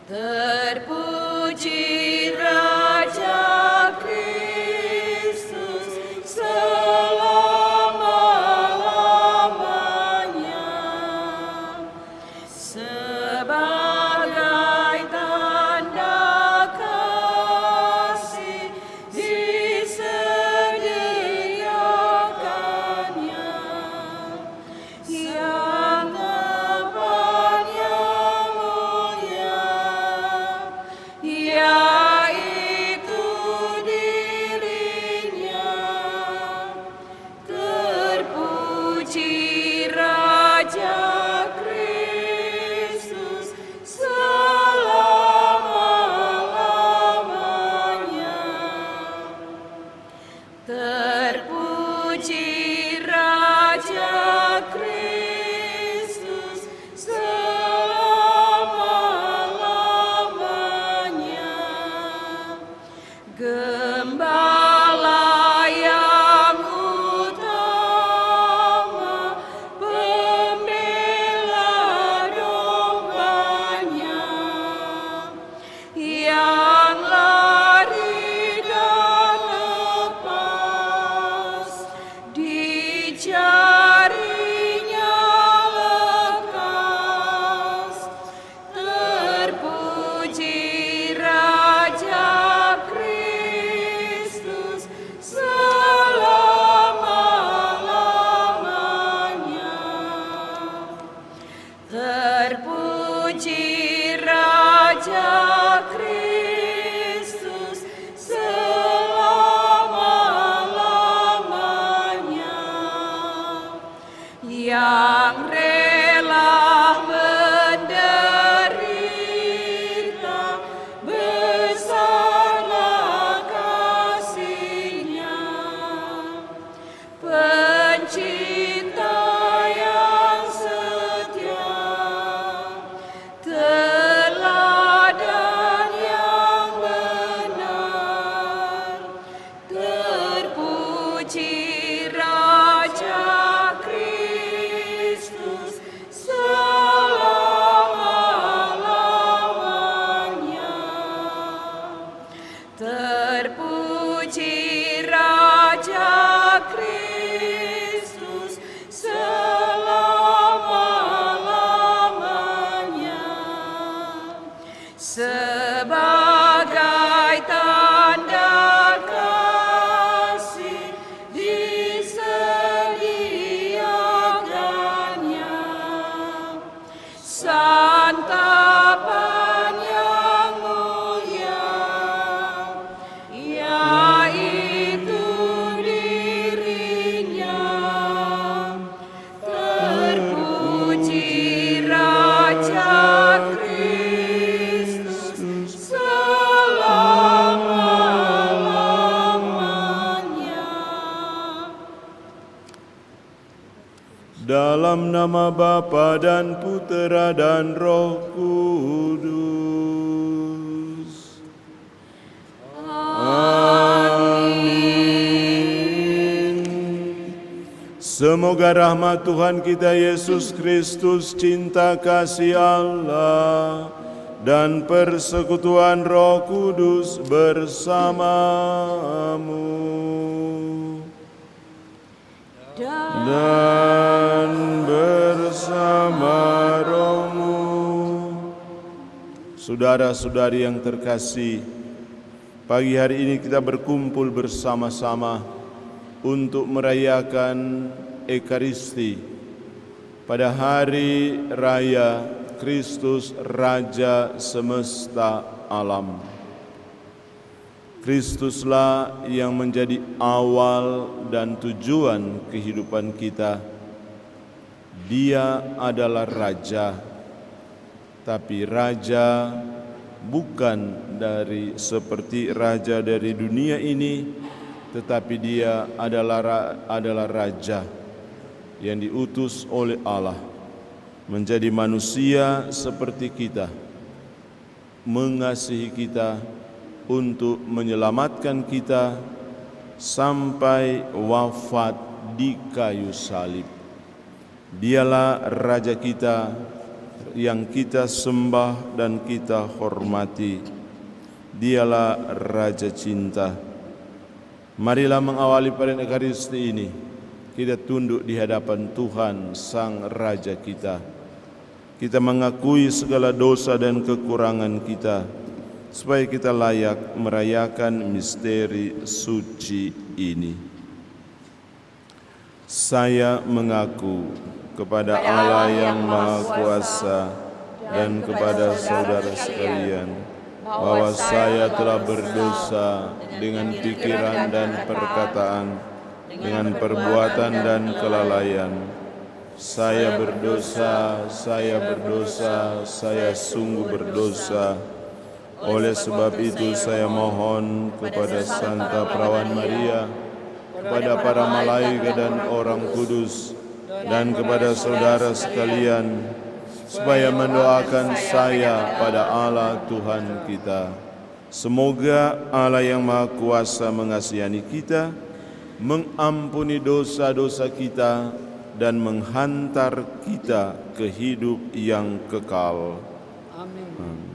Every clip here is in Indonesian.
Terpuji Raja Kristus selama-lamanya, sebagai tanda kasih disediakannya, yang tepat yang mulia, yaitu dirinya. Terpuji Raja Kristus selama-lamanya. Terpuji Raja Kristus selama-lamanya. Gembala yang utama, pembela dombanya, yang lari dan lepas, dicarinya lekas. Terpuji Raja Kristus selama-lamanya. Terpuji Raja Kristus selama-lamanya, yang rela menderita besarlah kasih-Nya. Pencinta yang setia, teladan yang benar. Terpuji Raja Kristus selama-lamanya. Terpuji Raja Kristus selama-lamanya, sebagai tanda kasih disediakannya, santapan yang mulia, yaitu dirinya. Terpuji Raja Kristus selama-lamanya. Dalam nama Bapa dan Putera dan Roh Kudus. Amin. Semoga rahmat Tuhan kita Yesus Kristus, cinta kasih Allah, dan persekutuan Roh Kudus bersamamu dan bersama rohmu. Saudara-saudari yang terkasih, pagi hari ini kita berkumpul bersama-sama untuk merayakan Ekaristi pada hari raya Kristus Raja semesta alam. Kristuslah yang menjadi awal dan tujuan kehidupan kita. Dia adalah Raja, tapi Raja bukan seperti raja dari dunia ini, tetapi Dia adalah Raja yang diutus oleh Allah menjadi manusia seperti kita, mengasihi kita, untuk menyelamatkan kita sampai wafat di kayu salib. Dialah Raja kita yang kita sembah dan kita hormati. Dialah Raja Cinta. Marilah mengawali perayaan Ekaristi ini, kita tunduk di hadapan Tuhan Sang Raja kita. Kita mengakui segala dosa dan kekurangan kita, supaya kita layak merayakan misteri suci ini. Saya mengaku kepada Allah yang Maha Kuasa dan kepada saudara sekalian, bahwa saya telah berdosa dengan pikiran dan perkataan, dengan perbuatan dan kelalaian. Saya berdosa, saya sungguh berdosa. Oleh sebab itu saya mohon kepada Santa Perawan Maria, kepada para malaikat dan orang kudus, dan kepada saudara sekalian, supaya mendoakan saya pada Allah Tuhan kita. Semoga Allah yang Maha Kuasa mengasihani kita, mengampuni dosa-dosa kita, dan menghantar kita ke hidup yang kekal. Amin.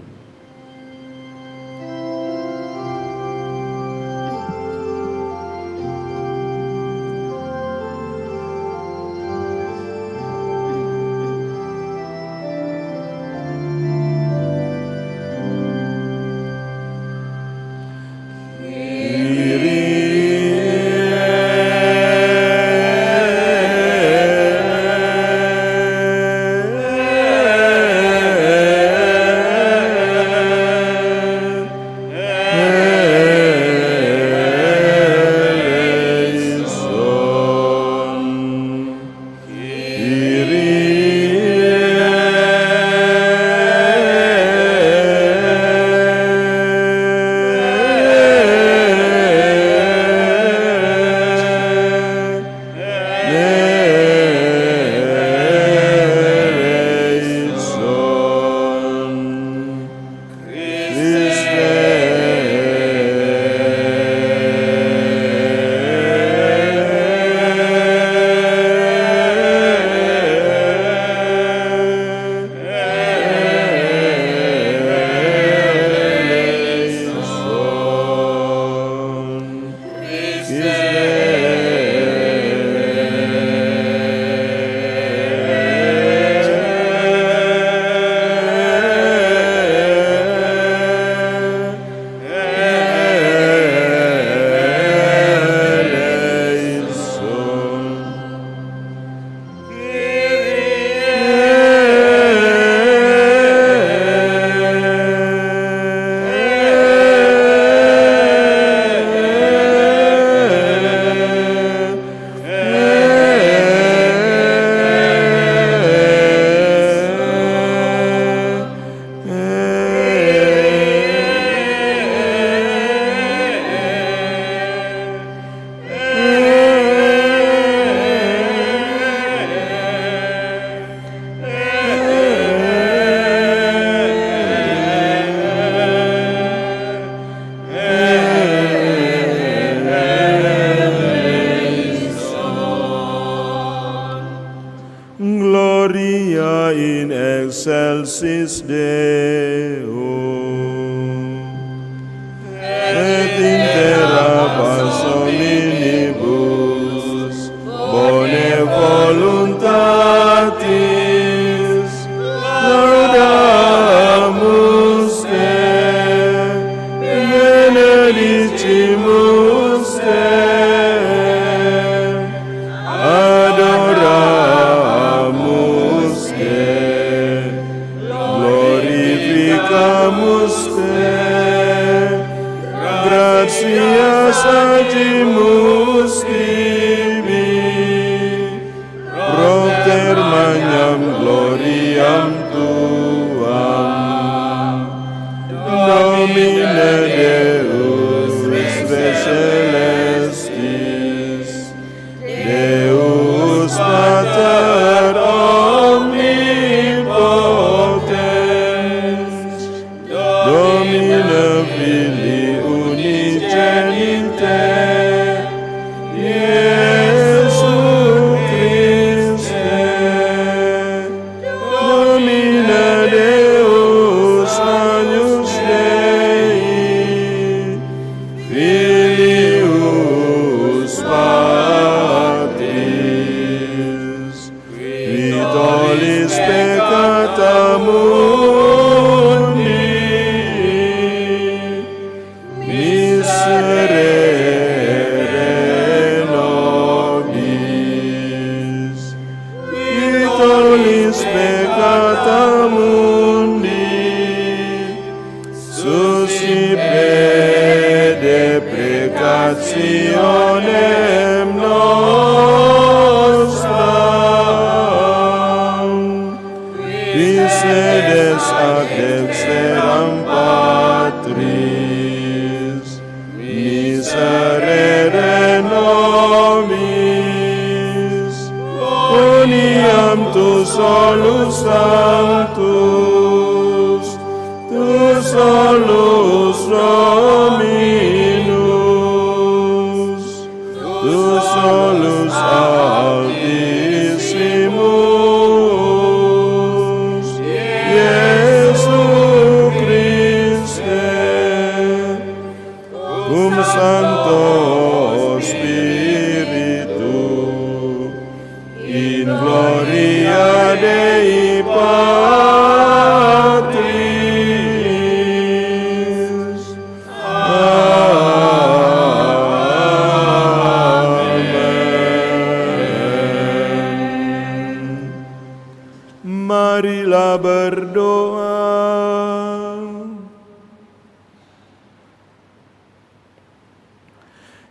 Gloria in excelsis Deo, et in terra paz hominibus, bone voluntatis, laudamus te, benedicimus te, adoramus te, glorificamus te, gratias agimus tibi, propter magnam gloriam tuam, Domine Deus celestis, Deus Pater omnipotens, Domine Filii unigenite,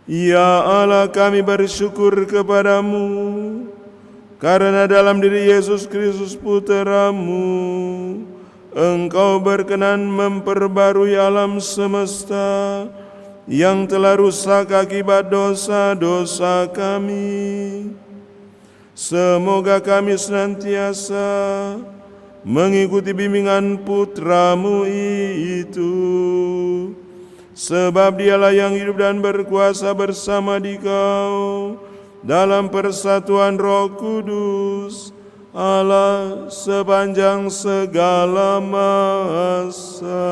Ya Allah, kami bersyukur kepadamu karena dalam diri Yesus Kristus Putra-Mu, Engkau berkenan memperbarui alam semesta yang telah rusak akibat dosa-dosa kami. Semoga kami senantiasa mengikuti bimbingan Putra-Mu itu, sebab Dialah yang hidup dan berkuasa bersama Dikau dalam persatuan Roh Kudus, Allah sepanjang segala masa.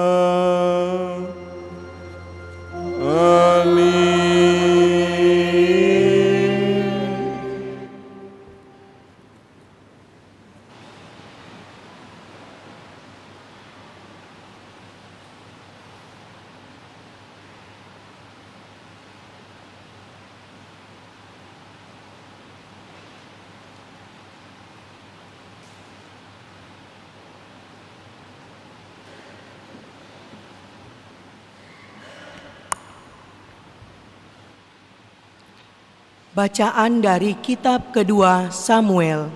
Amin. Bacaan dari kitab kedua Samuel.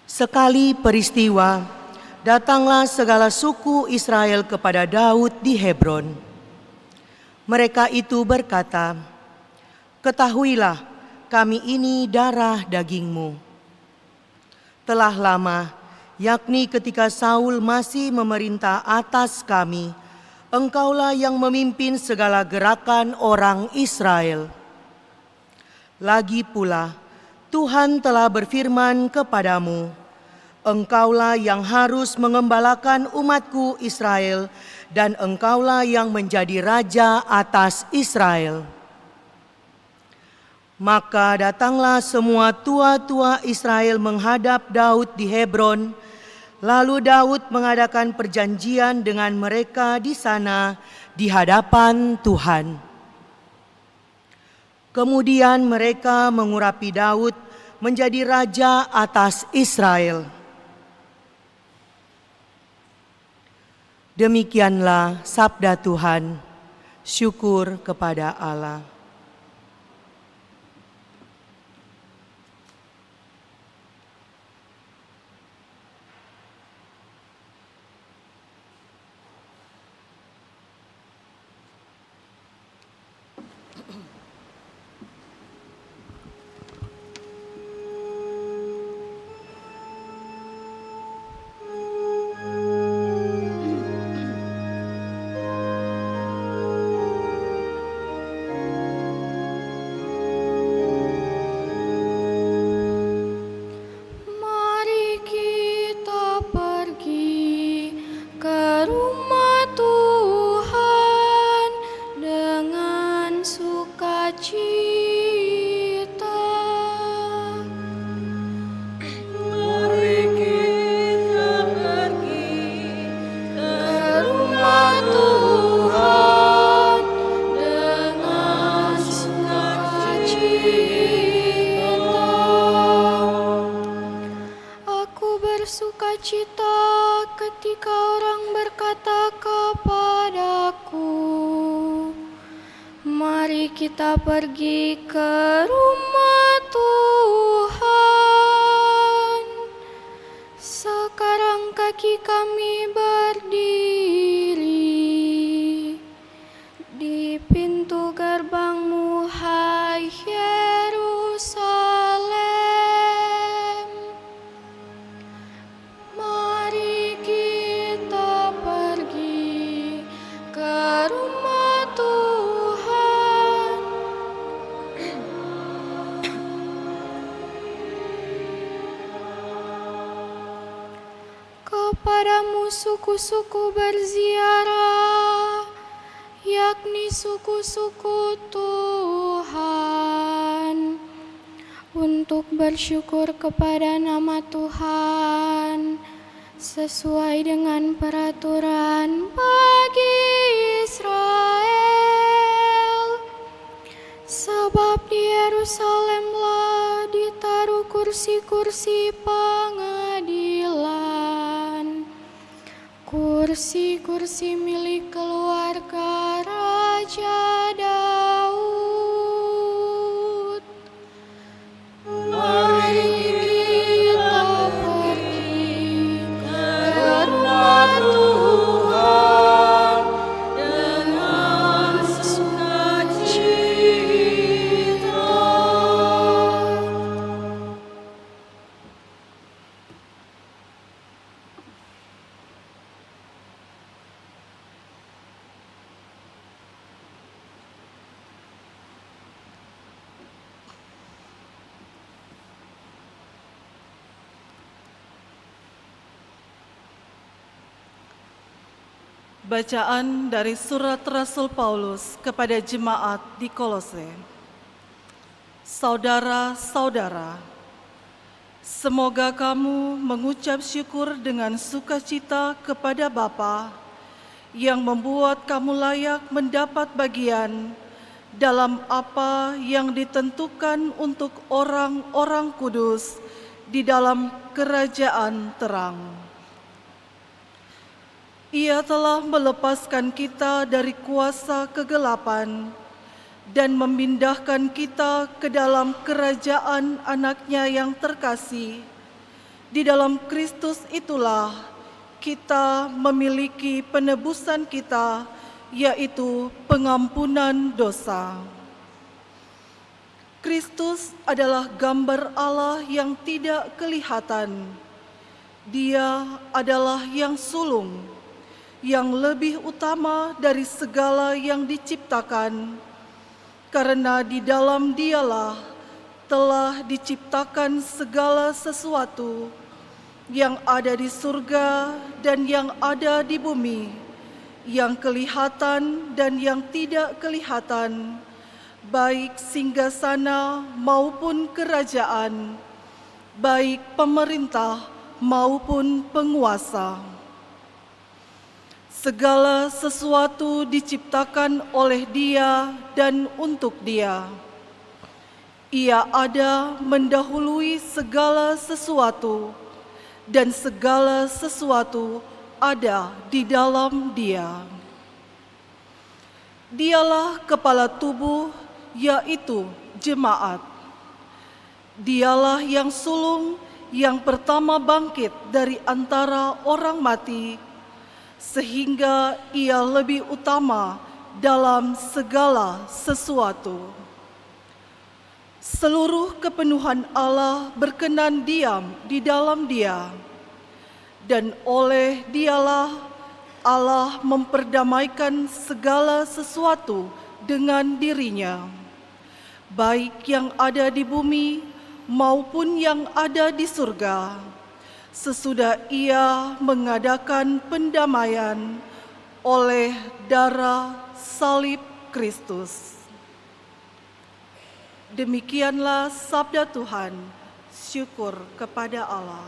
Sekali peristiwa, datanglah segala suku Israel kepada Daud di Hebron. Mereka itu berkata, "Ketahuilah, kami ini darah dagingmu. Telah lama, yakni ketika Saul masih memerintah atas kami, Engkaulah yang memimpin segala gerakan orang Israel. Lagi pula, Tuhan telah berfirman kepadamu, Engkaulah yang harus mengembalakan umatku Israel, dan Engkaulah yang menjadi raja atas Israel." Maka datanglah semua tua-tua Israel menghadap Daud di Hebron. Lalu Daud mengadakan perjanjian dengan mereka di sana di hadapan Tuhan. Kemudian mereka mengurapi Daud menjadi raja atas Israel. Demikianlah sabda Tuhan. Syukur kepada Allah. Bersukacita ketika orang berkata kepadaku, "Mari kita pergi ke rumah Tuhan." Sekarang kaki kami berdiri di pintu gerbangmu, hai Yerusalem. Mari kita pergi ke rumah Tuhan. Kepadamu suku-suku berziarah, yakni suku-suku Tuhan, untuk bersyukur kepada nama Tuhan sesuai dengan peraturan bagi Israel. Sebab di Yerusalemlah ditaruh kursi-kursi pengadilan. kursi-kursi milik keluarga Raja Daud. Mari kita pergi ke rumah Tuhan dengan sukacita. Bacaan dari surat Rasul Paulus kepada jemaat di Kolose. Saudara-saudara, semoga kamu mengucap syukur dengan sukacita kepada Bapa yang membuat kamu layak mendapat bagian dalam apa yang ditentukan untuk orang-orang kudus di dalam kerajaan terang. Ia telah melepaskan kita dari kuasa kegelapan dan memindahkan kita ke dalam kerajaan anaknya yang terkasih. Di dalam Kristus itulah kita memiliki penebusan kita, yaitu pengampunan dosa. Kristus adalah gambar Allah yang tidak kelihatan. Dia adalah yang sulung, yang lebih utama dari segala yang diciptakan, karena di dalam Dialah telah diciptakan segala sesuatu yang ada di surga dan yang ada di bumi, yang kelihatan dan yang tidak kelihatan, baik singgasana maupun kerajaan, baik pemerintah maupun penguasa. Segala sesuatu diciptakan oleh Dia dan untuk Dia. Ia ada mendahului segala sesuatu, dan segala sesuatu ada di dalam Dia. Dialah kepala tubuh, yaitu jemaat. Dialah yang sulung, yang pertama bangkit dari antara orang mati, sehingga ia lebih utama dalam segala sesuatu. Seluruh kepenuhan Allah berkenan diam di dalam Dia, dan oleh Dialah Allah memperdamaikan segala sesuatu dengan dirinya, baik yang ada di bumi maupun yang ada di surga, sesudah Ia mengadakan pendamaian oleh darah salib Kristus. Demikianlah sabda Tuhan. Syukur kepada Allah.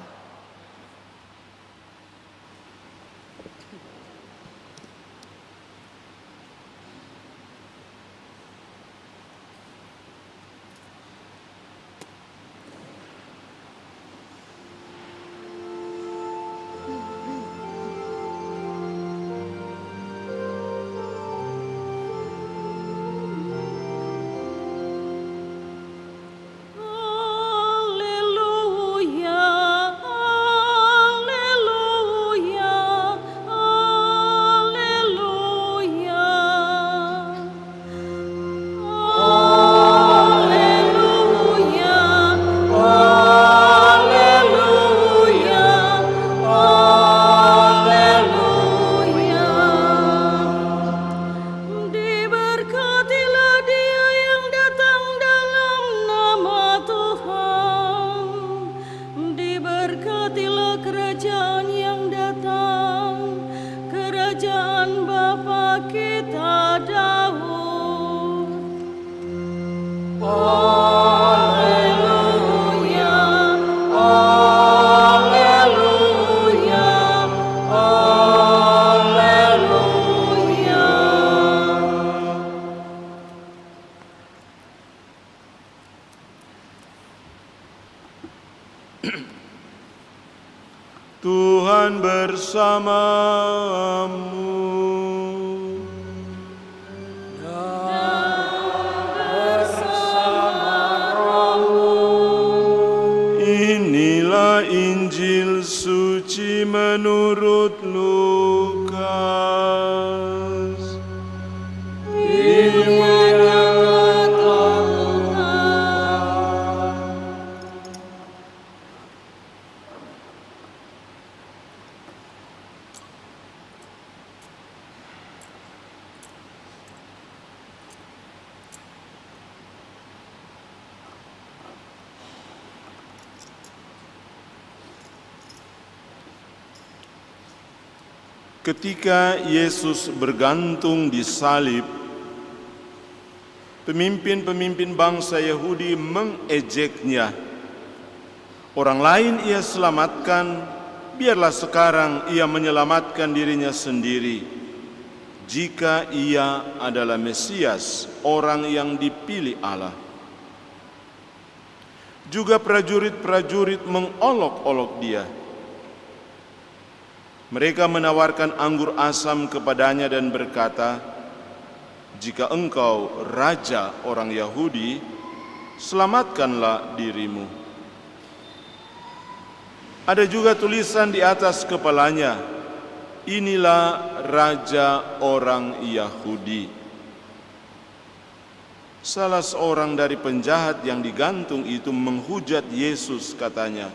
Tuhan bersamamu. Inilah Injil suci menurut Lukas. Dimuliakan Tuhan. Ketika Yesus bergantung di salib, pemimpin-pemimpin bangsa Yahudi mengejeknya. Orang lain ia selamatkan, biarlah sekarang ia menyelamatkan dirinya sendiri. Jika ia adalah Mesias, orang yang dipilih Allah. Juga prajurit-prajurit mengolok-olok dia. Mereka menawarkan anggur asam kepadanya dan berkata, "Jika engkau raja orang Yahudi, selamatkanlah dirimu." Ada juga tulisan di atas kepalanya, "Inilah raja orang Yahudi." Salah seorang dari penjahat yang digantung itu menghujat Yesus, katanya,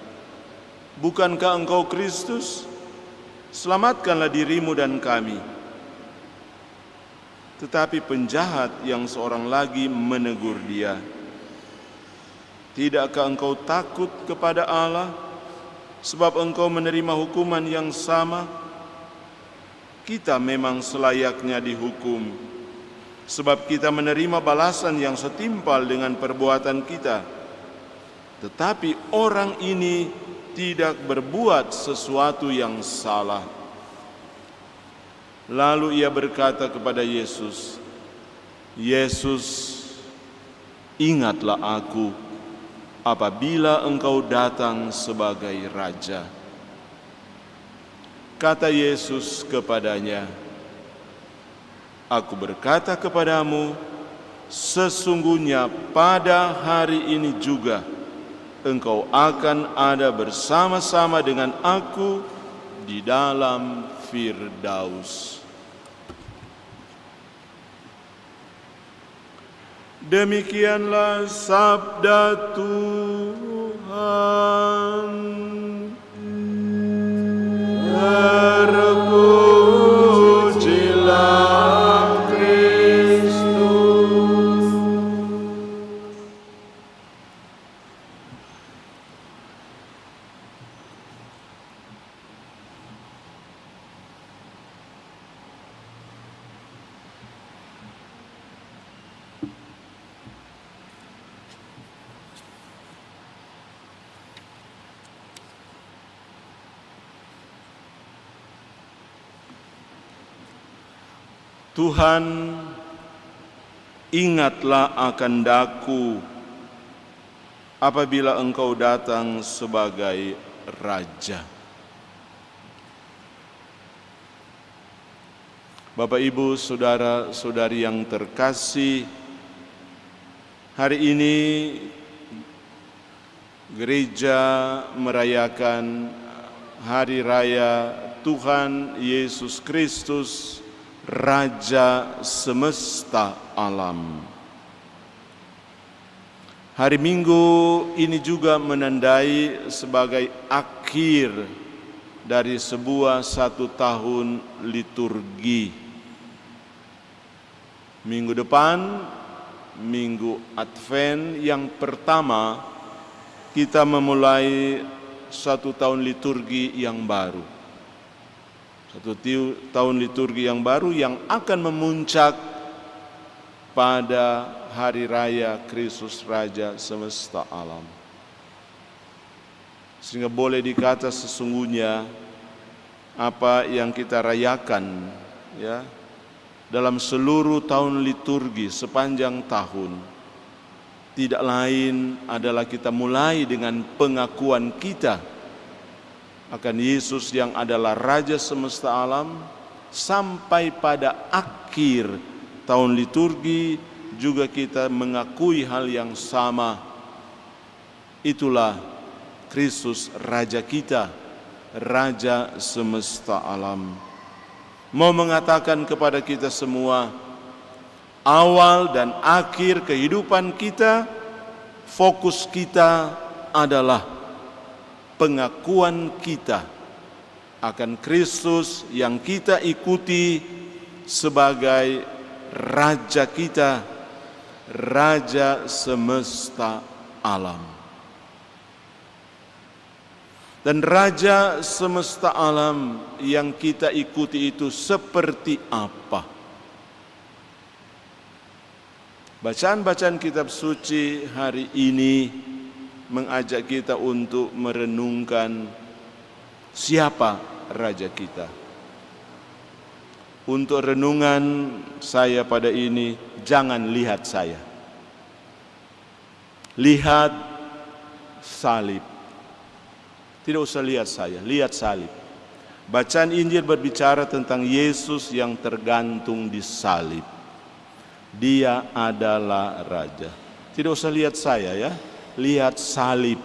"Bukankah engkau Kristus? Selamatkanlah dirimu dan kami." Tetapi penjahat yang seorang lagi menegur dia, "Tidakkah engkau takut kepada Allah, sebab engkau menerima hukuman yang sama? Kita memang selayaknya dihukum, sebab kita menerima balasan yang setimpal dengan perbuatan kita. Tetapi orang ini tidak berbuat sesuatu yang salah." Lalu ia berkata kepada Yesus, "Yesus, ingatlah aku apabila engkau datang sebagai raja." Kata Yesus kepadanya, "Aku berkata kepadamu, sesungguhnya pada hari ini juga engkau akan ada bersama-sama dengan aku di dalam Firdaus." Demikianlah sabda Tuhan. Terpujilah Kristus. Tuhan, ingatlah akan daku apabila engkau datang sebagai Raja. Bapak, Ibu, saudara-saudari yang terkasih, hari ini gereja merayakan Hari Raya Tuhan Yesus Kristus, Raja semesta alam. Hari Minggu ini juga menandai sebagai akhir dari sebuah 1 tahun liturgi. Minggu depan, Minggu Advent yang pertama, kita memulai 1 tahun liturgi yang baru. 1 tahun liturgi yang baru yang akan memuncak pada Hari Raya Kristus Raja semesta alam. Sehingga boleh dikata sesungguhnya apa yang kita rayakan ya dalam seluruh tahun liturgi sepanjang tahun tidak lain adalah kita mulai dengan pengakuan kita akan Yesus yang adalah Raja semesta alam, sampai pada akhir tahun liturgi juga kita mengakui hal yang sama. Itulah Kristus Raja kita, Raja semesta alam. Mau mengatakan kepada kita semua, awal dan akhir kehidupan kita, fokus kita adalah pengakuan kita akan Kristus yang kita ikuti sebagai Raja kita, Raja semesta alam. Dan Raja semesta alam yang kita ikuti itu seperti apa? Bacaan-bacaan kitab suci hari ini mengajak kita untuk merenungkan siapa Raja kita. Untuk renungan saya pada ini, jangan lihat saya. Lihat salib. Tidak usah lihat saya, lihat salib. Bacaan Injil berbicara tentang Yesus yang tergantung di salib. Dia adalah Raja. Tidak usah lihat saya ya, lihat salib.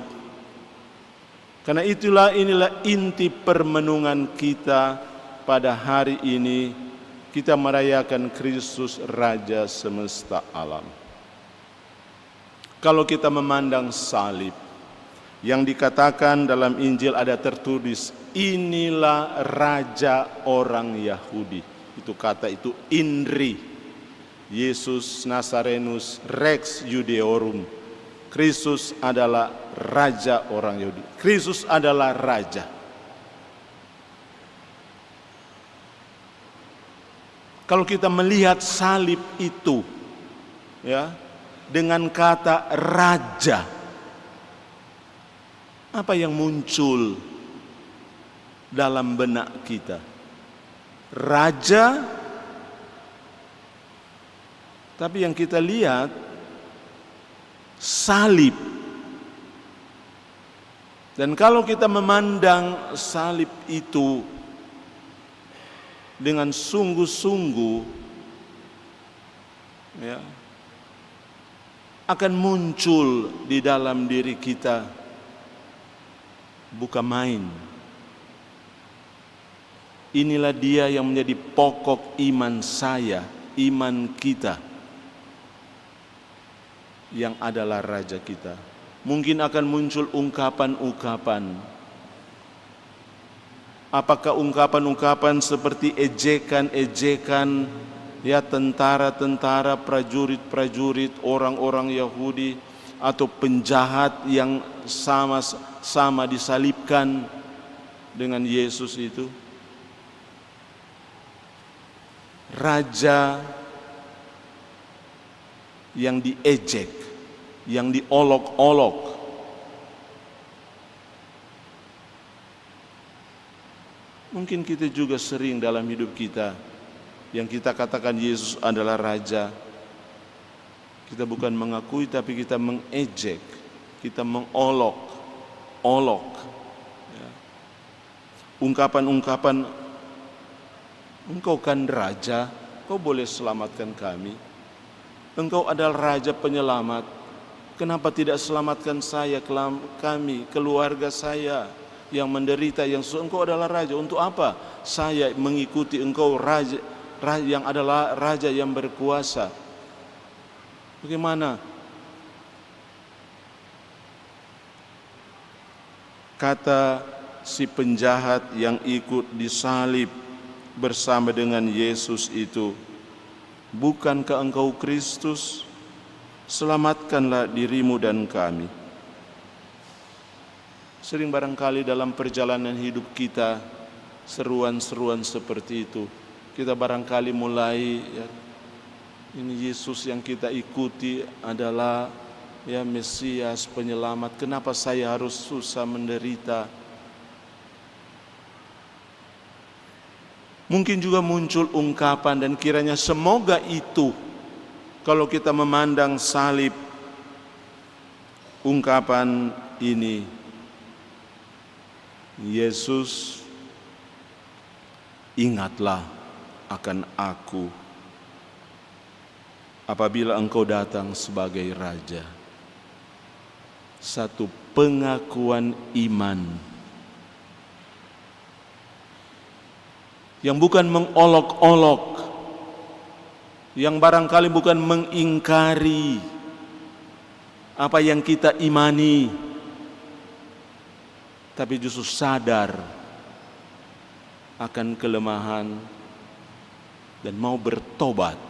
Karena inilah inti permenungan kita pada hari ini. Kita merayakan Kristus Raja semesta alam. Kalau kita memandang salib, yang dikatakan dalam Injil ada tertulis, inilah Raja orang Yahudi. Itu kata itu INRI. Yesus Nazarenus Rex Judeorum. Kristus adalah Raja orang Yahudi. Kristus adalah Raja. Kalau kita melihat salib itu, ya, dengan kata Raja, apa yang muncul dalam benak kita? Raja, tapi yang kita lihat salib. Dan kalau kita memandang salib itu dengan sungguh-sungguh, ya, akan muncul di dalam diri kita, bukan main. Inilah dia yang menjadi pokok iman saya, iman kita, yang adalah Raja kita. Mungkin akan muncul ungkapan-ungkapan. Apakah ungkapan-ungkapan seperti ejekan-ejekan, ya, tentara-tentara, prajurit-prajurit, orang-orang Yahudi, atau penjahat yang sama disalibkan dengan Yesus itu? Raja yang diejek, yang diolok-olok. Mungkin kita juga sering dalam hidup kita, yang kita katakan Yesus adalah Raja, kita bukan mengakui tapi kita mengejek, kita mengolok. Ya. Ungkapan-ungkapan, engkau kan Raja, kau boleh selamatkan kami. Engkau adalah Raja penyelamat, kenapa tidak selamatkan saya, kami, keluarga saya yang menderita, yang engkau adalah Raja. Untuk apa saya mengikuti engkau, Raja yang adalah Raja yang berkuasa? Bagaimana? Kata si penjahat yang ikut disalib bersama dengan Yesus itu, bukankah engkau Kristus? Selamatkanlah dirimu dan kami. Sering barangkali dalam perjalanan hidup kita, seruan-seruan seperti itu. Kita barangkali mulai, ya, ini Yesus yang kita ikuti adalah, ya, Mesias, penyelamat. Kenapa saya harus susah menderita? Mungkin juga muncul ungkapan, dan kiranya semoga itu, kalau kita memandang salib, ungkapan ini, Yesus, ingatlah akan aku apabila engkau datang sebagai Raja. Satu pengakuan iman yang bukan mengolok-olok, yang barangkali bukan mengingkari apa yang kita imani, tapi justru sadar akan kelemahan dan mau bertobat.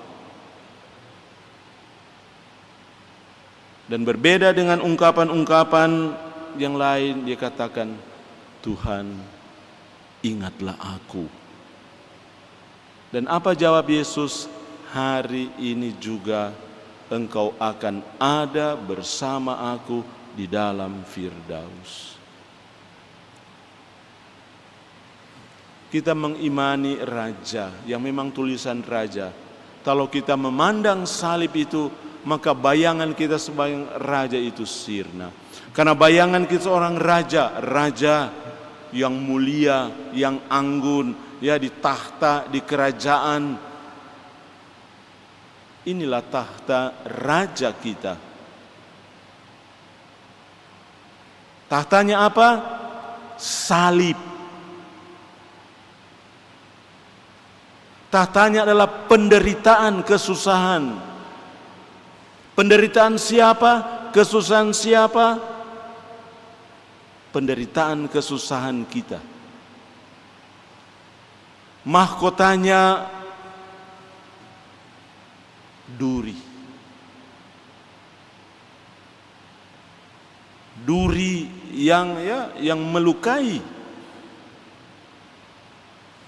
Dan berbeda dengan ungkapan-ungkapan yang lain, dia katakan, Tuhan, ingatlah aku. Dan apa jawab Yesus? Hari ini juga engkau akan ada bersama aku di dalam Firdaus. Kita mengimani Raja, yang memang tulisan Raja. Kalau kita memandang salib itu, maka bayangan kita sebagai Raja itu sirna. Karena bayangan kita seorang Raja yang mulia, yang anggun, ya di tahta, di kerajaan. Inilah tahta Raja kita. Tahtanya apa? Salib. Tahtanya adalah penderitaan, kesusahan. Penderitaan siapa? Kesusahan siapa? Penderitaan, kesusahan kita. Mahkotanya duri. Duri yang melukai.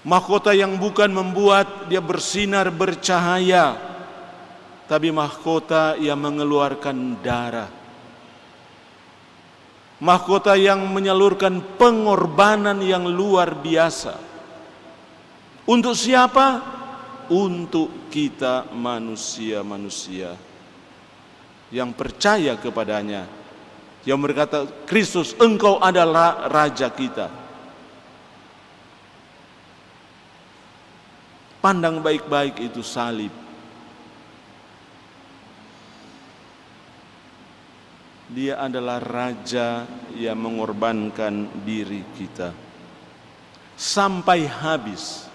Mahkota yang bukan membuat dia bersinar bercahaya, tapi mahkota yang mengeluarkan darah. Mahkota yang menyalurkan pengorbanan yang luar biasa. Untuk siapa? Untuk kita manusia-manusia yang percaya kepadanya, yang berkata, Kristus, engkau adalah Raja kita. Pandang baik-baik itu salib. Dia adalah Raja yang mengorbankan diri kita sampai habis.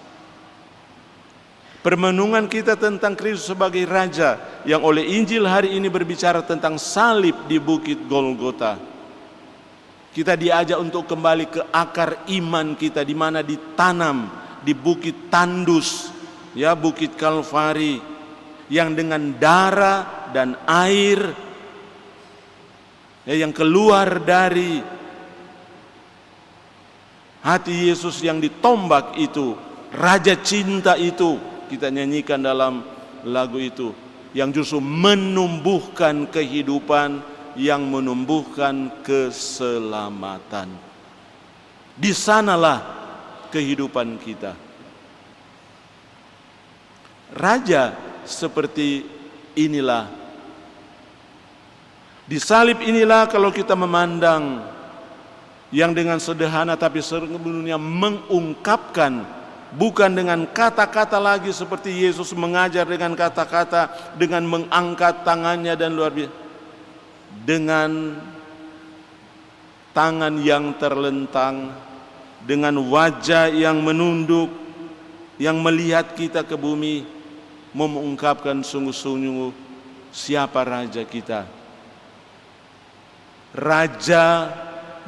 Permenungan kita tentang Kristus sebagai Raja yang oleh Injil hari ini berbicara tentang salib di Bukit Golgota. Kita diajak untuk kembali ke akar iman kita, di mana ditanam di Bukit Tandus, ya, Bukit Kalvari, yang dengan darah dan air yang keluar dari hati Yesus yang ditombak itu, Raja cinta itu, kita nyanyikan dalam lagu itu, yang justru menumbuhkan kehidupan, yang menumbuhkan keselamatan. Di sanalah kehidupan kita. Raja seperti inilah. Di salib inilah kalau kita memandang yang dengan sederhana tapi sebenarnya mengungkapkan, bukan dengan kata-kata lagi seperti Yesus mengajar dengan kata-kata, dengan mengangkat tangannya dan luar biasa, dengan tangan yang terlentang, dengan wajah yang menunduk, yang melihat kita ke bumi, mengungkapkan sungguh-sungguh siapa Raja kita. Raja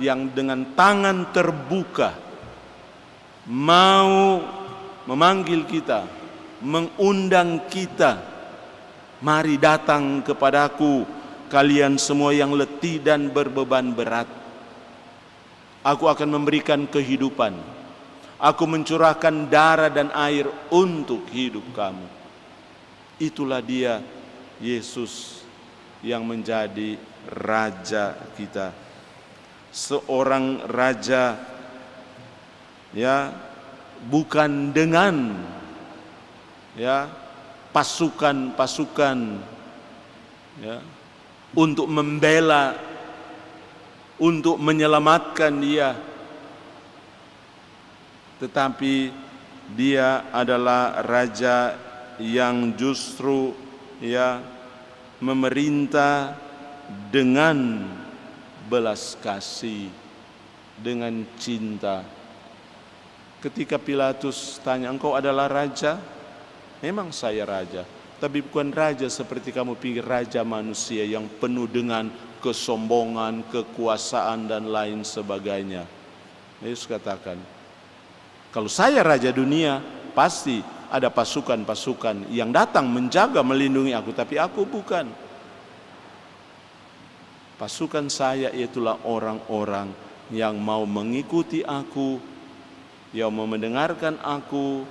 yang dengan tangan terbuka mau memanggil kita, mengundang kita, mari datang kepadaku kalian semua yang letih dan berbeban berat. Aku akan memberikan kehidupan. Aku mencurahkan darah dan air untuk hidup kamu. Itulah dia, Yesus yang menjadi Raja kita. Seorang Raja, ya, bukan dengan pasukan-pasukan untuk membela, untuk menyelamatkan dia, tetapi dia adalah raja yang justru memerintah dengan belas kasih, dengan cinta. Ketika Pilatus tanya, engkau adalah raja? Memang saya raja, tapi bukan raja seperti kamu pikir, raja manusia yang penuh dengan kesombongan, kekuasaan dan lain sebagainya. Yesus katakan, kalau saya raja dunia, pasti ada pasukan-pasukan yang datang menjaga, melindungi aku, tapi aku bukan. Pasukan saya itulah orang-orang yang mau mengikuti aku, yang mau mendengarkan aku,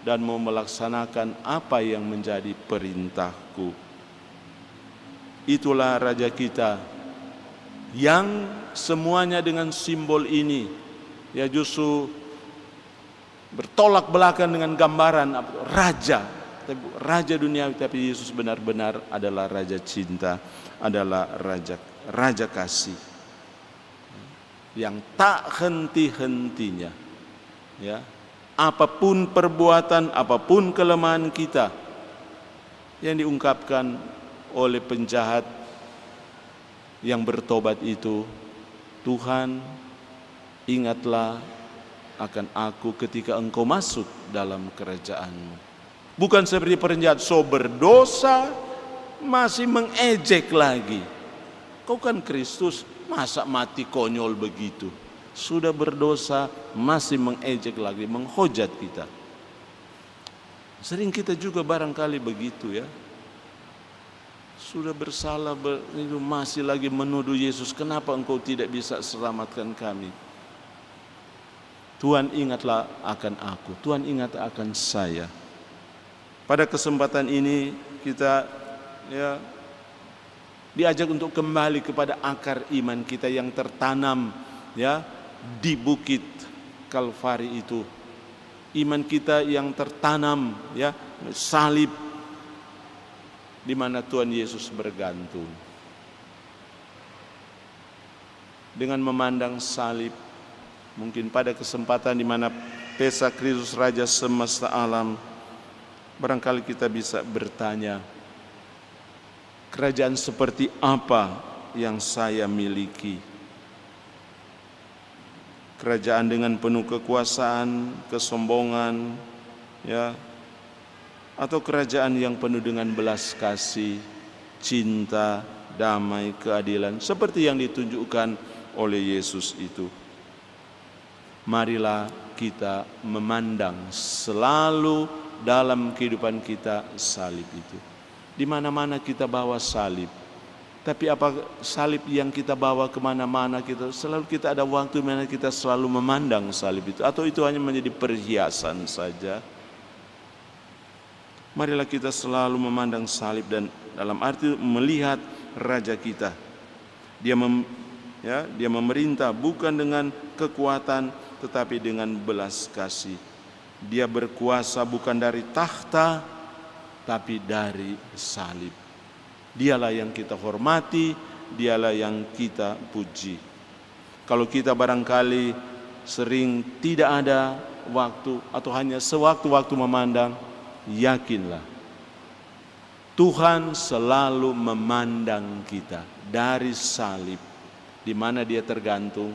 dan mau melaksanakan apa yang menjadi perintahku. Itulah raja kita yang semuanya dengan simbol ini justru bertolak belakang dengan gambaran raja, raja dunia, tapi Yesus benar-benar adalah raja cinta, adalah raja kasih yang tak henti-hentinya. Apapun perbuatan, apapun kelemahan kita yang diungkapkan oleh penjahat yang bertobat itu, Tuhan, ingatlah akan aku ketika engkau masuk dalam kerajaan-Mu. Bukan seperti penjahat, so berdosa masih mengejek lagi. Kau kan Kristus, masa mati konyol begitu? Sudah berdosa masih mengejek lagi, menghujat kita. Sering kita juga barangkali begitu ya. Sudah bersalah masih lagi menuduh Yesus, kenapa engkau tidak bisa selamatkan kami? Tuhan, ingatlah akan aku, Tuhan ingat akan saya. Pada kesempatan ini kita diajak untuk kembali kepada akar iman kita yang tertanam di bukit Kalvari itu. Iman kita yang tertanam salib di mana Tuhan Yesus bergantung. Dengan memandang salib, mungkin pada kesempatan di mana Pesta Kristus Raja semesta alam, barangkali kita bisa bertanya, kerajaan seperti apa yang saya miliki? Kerajaan dengan penuh kekuasaan, kesombongan, atau kerajaan yang penuh dengan belas kasih, cinta, damai, keadilan, seperti yang ditunjukkan oleh Yesus itu. Marilah kita memandang selalu dalam kehidupan kita salib itu. Di mana-mana kita bawa salib. Tapi apa salib yang kita bawa kemana-mana, selalu kita ada waktu di mana kita selalu memandang salib itu. Atau itu hanya menjadi perhiasan saja. Marilah kita selalu memandang salib dan dalam arti melihat raja kita. Dia memerintah bukan dengan kekuatan tetapi dengan belas kasih. Dia berkuasa bukan dari tahta tapi dari salib. Dialah yang kita hormati, dialah yang kita puji. Kalau kita barangkali sering tidak ada waktu atau hanya sewaktu-waktu memandang, yakinlah Tuhan selalu memandang kita dari salib di mana dia tergantung.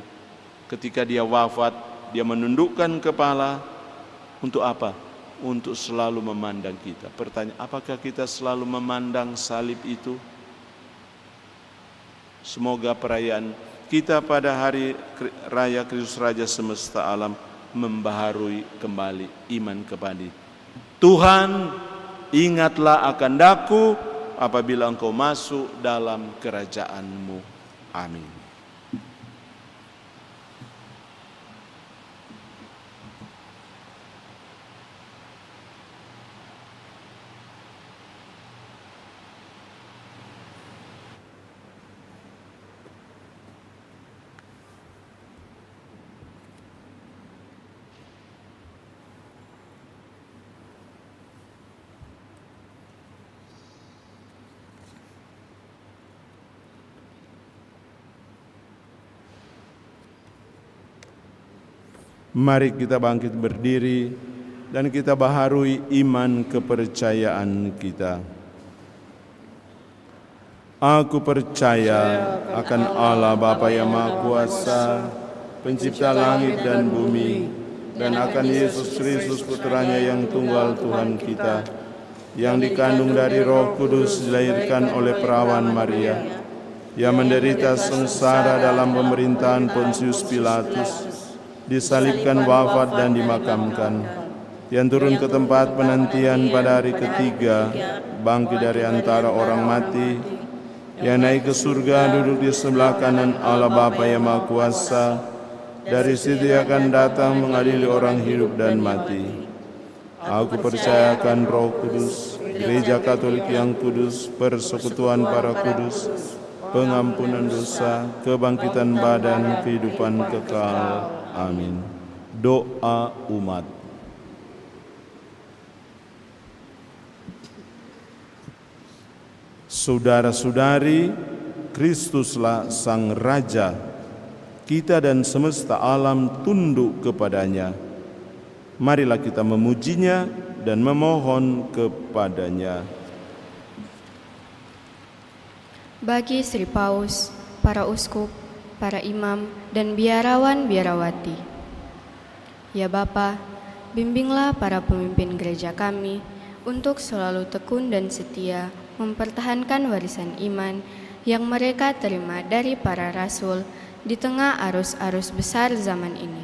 Ketika dia wafat, dia menundukkan kepala untuk apa? Untuk selalu memandang kita. Pertanyaan, apakah kita selalu memandang salib itu? Semoga perayaan kita pada hari raya Kristus Raja semesta alam membaharui kembali iman kepada Tuhan. Ingatlah akan daku apabila engkau masuk dalam kerajaan-Mu. Amin. Mari kita bangkit berdiri dan kita baharui iman kepercayaan kita. Aku percaya akan Allah Bapa yang Maha Kuasa, pencipta langit dan bumi, dan akan Yesus Kristus Putranya yang tunggal Tuhan kita, yang dikandung dari Roh Kudus, dilahirkan oleh perawan Maria, yang menderita sengsara dalam pemerintahan Pontius Pilatus, disalibkan, wafat dan dimakamkan, yang turun ke tempat penantian pada hari ketiga, bangkit dari antara orang mati, yang naik ke surga, duduk di sebelah kanan Allah Bapa yang Maha Kuasa, dari situ Ia akan datang mengadili orang hidup dan mati. Aku percaya akan Roh Kudus, Gereja Katolik yang kudus, persekutuan para kudus, pengampunan dosa, kebangkitan badan, kehidupan kekal. Amin. Doa umat. Saudara-saudari, Kristuslah Sang Raja. Kita dan semesta alam tunduk kepadanya. Marilah kita memujinya dan memohon kepadanya. Bagi Sri Paus, para uskup, para imam, dan biarawan-biarawati. Ya Bapa, bimbinglah para pemimpin gereja kami untuk selalu tekun dan setia mempertahankan warisan iman yang mereka terima dari para rasul di tengah arus-arus besar zaman ini.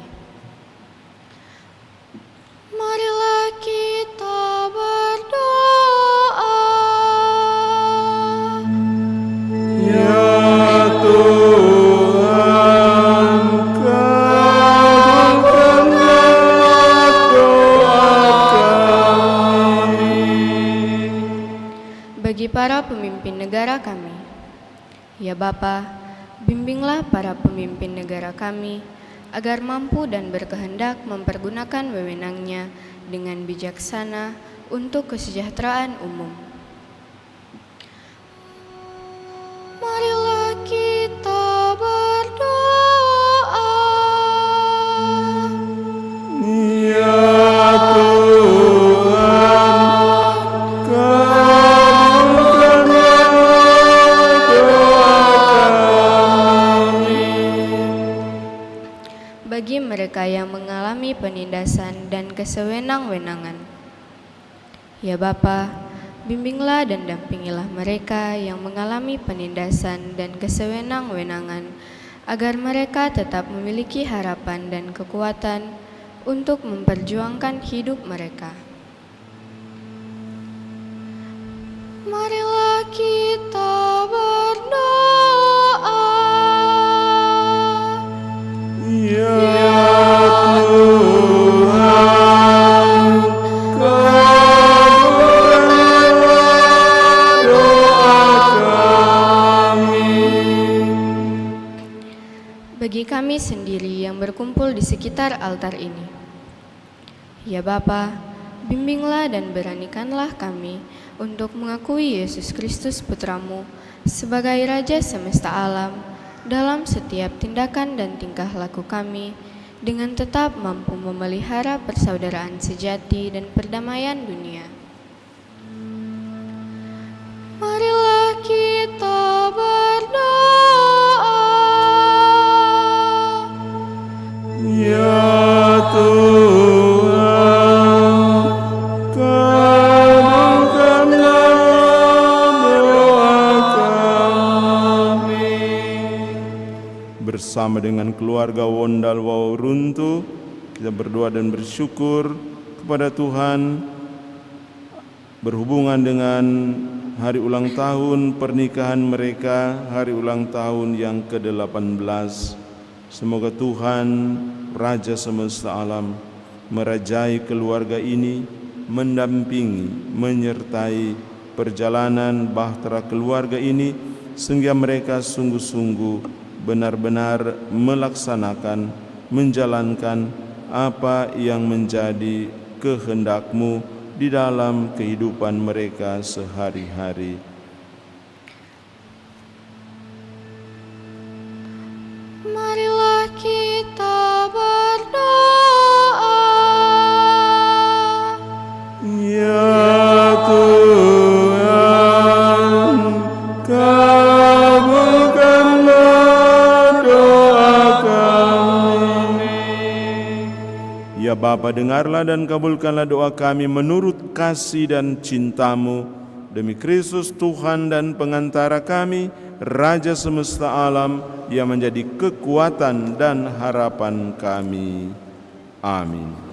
Marilah kita berdoa. Ya Tuhan, kabulkanlah doa kami. Bagi para pemimpin negara kami, ya Bapa, bimbinglah para pemimpin negara kami agar mampu dan berkehendak mempergunakan wewenangnya dengan bijaksana untuk kesejahteraan umum. Marilah kita berdoa. Ya Tuhan, kabulkanlah doa kami. Bagi mereka yang mengalami penindasan dan kesewenang-wenangan, ya Bapa, bimbinglah dan dampingilah mereka yang mengalami penindasan dan kesewenang-wenangan, agar mereka tetap memiliki harapan dan kekuatan untuk memperjuangkan hidup mereka. Marilah kita berdoa. Ya Tuhan, kabulkanlah doa kami. Bagi kami sendiri yang berkumpul di sekitar altar ini, ya Bapa, bimbinglah dan beranikanlah kami untuk mengakui Yesus Kristus Putramu sebagai Raja semesta alam dalam setiap tindakan dan tingkah laku kami, dengan tetap mampu memelihara persaudaraan sejati dan perdamaian dunia. Marilah kita berdoa. Ya Tuhan, kabulkanlah doa kami. Bersama dengan keluarga Wondal Wauruntu, kita berdoa dan bersyukur kepada Tuhan berhubungan dengan hari ulang tahun pernikahan mereka, hari ulang tahun yang ke-18. Semoga Tuhan, Raja semesta alam, merajai keluarga ini, mendampingi, menyertai perjalanan bahtera keluarga ini, sehingga mereka sungguh-sungguh benar-benar melaksanakan, menjalankan apa yang menjadi kehendak-Mu di dalam kehidupan mereka sehari-hari. Marilah kita berdoa. Bapa, dengarlah dan kabulkanlah doa kami menurut kasih dan cinta-Mu, demi Kristus Tuhan dan pengantara kami, Raja semesta alam, yang menjadi kekuatan dan harapan kami. Amin.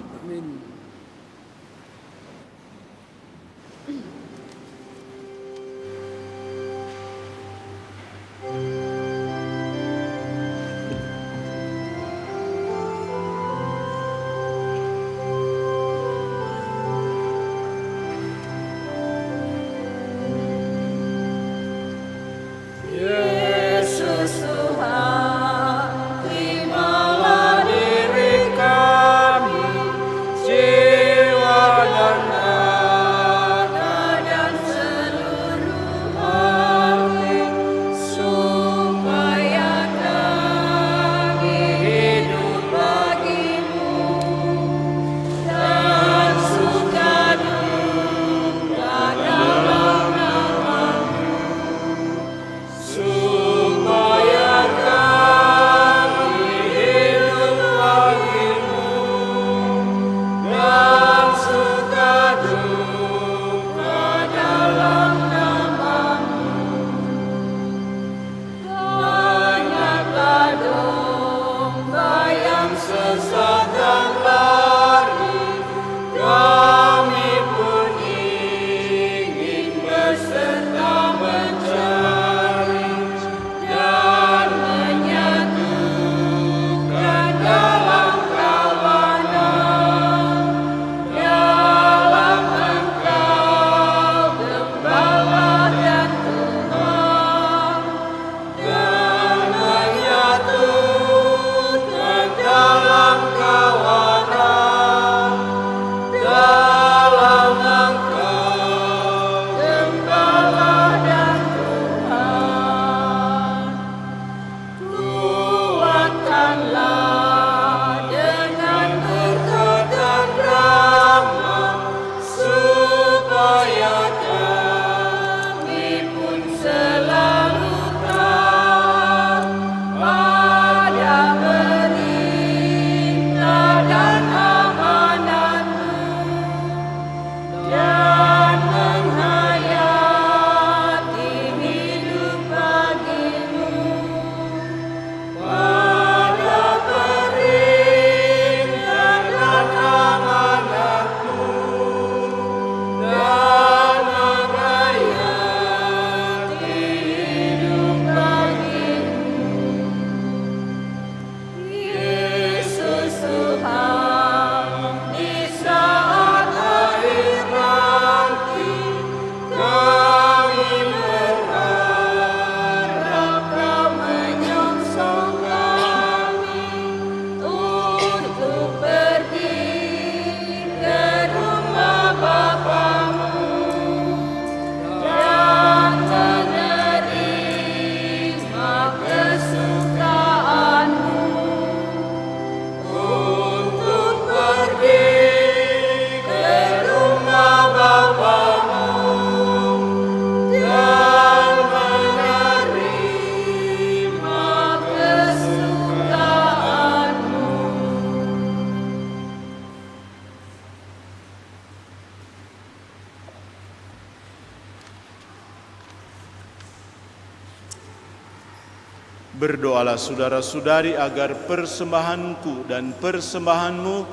Berdoalah saudara-saudari agar persembahanku dan persembahanmu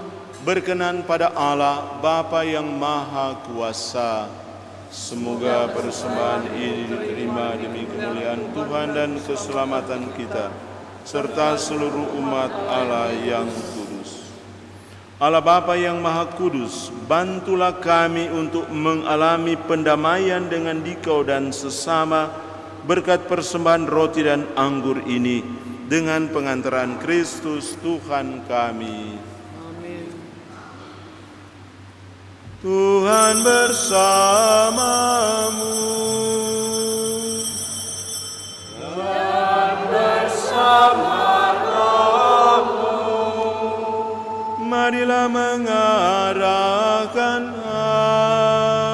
berkenan pada Allah Bapa yang Maha Kuasa. Semoga persembahan ini diterima demi kemuliaan Tuhan dan keselamatan kita, serta seluruh umat Allah yang kudus. Allah Bapa yang Maha Kudus, bantulah kami untuk mengalami pendamaian dengan Dikau dan sesama, berkat persembahan roti dan anggur ini, dengan pengantaran Kristus Tuhan kami. Amin. Tuhan bersamamu. Dan bersama rohmu. Marilah mengarahkan hati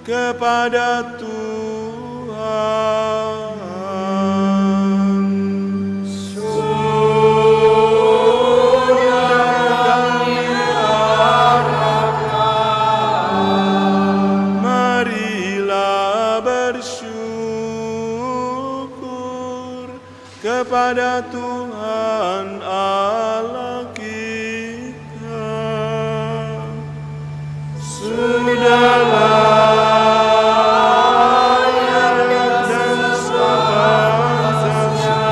kepada Tuhan. Sudah kepada Tuhan Allah kita. Sudahlah dan sepantasnya,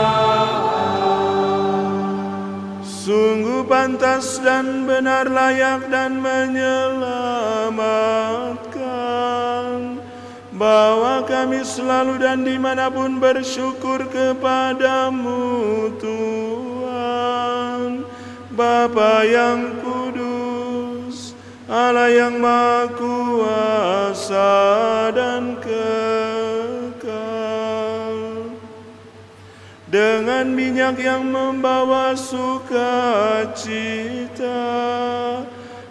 sungguh pantas dan benar, layak dan menyelamatkan, bahwa kami selalu dan dimanapun bersyukur kepadamu Tuhan, Bapa yang kudus, Allah yang Maha Kuasa dan kekal. Dengan minyak yang membawa sukacita,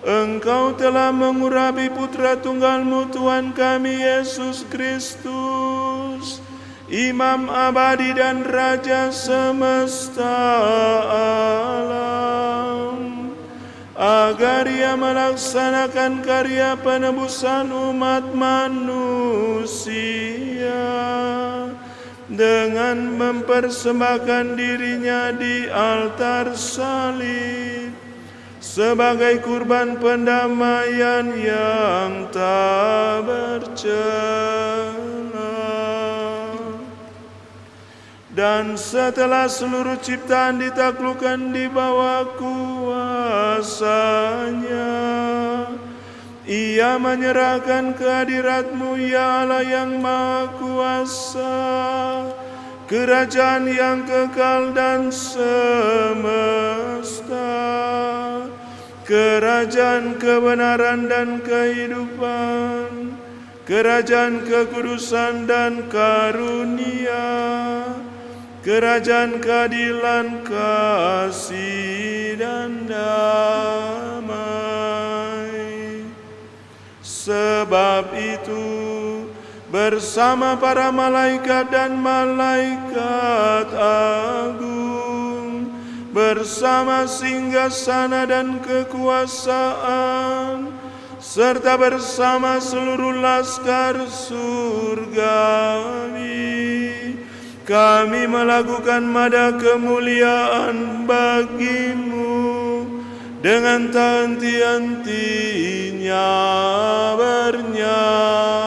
Engkau telah mengurapi Putra Tunggal-Mu Tuhan kami Yesus Kristus, Imam abadi dan Raja semesta alam, agar Ia melaksanakan karya penebusan umat manusia dengan mempersembahkan dirinya di altar salib sebagai kurban pendamaian yang tak bercela. Dan setelah seluruh ciptaan ditaklukkan di bawah kuasa-Nya, Ia menyerahkan kehadirat-Mu, ya Allah yang Maha Kuasa, kerajaan yang kekal dan semesta, kerajaan kebenaran dan kehidupan, kerajaan kekudusan dan karunia, kerajaan keadilan, kasih dan damai. Sebab itu, bersama para malaikat dan malaikat agung, bersama singgasana dan kekuasaan, serta bersama seluruh laskar surgawi, kami melakukan mada kemuliaan bagi-Mu dengan tak henti-hentinya bernyanyi.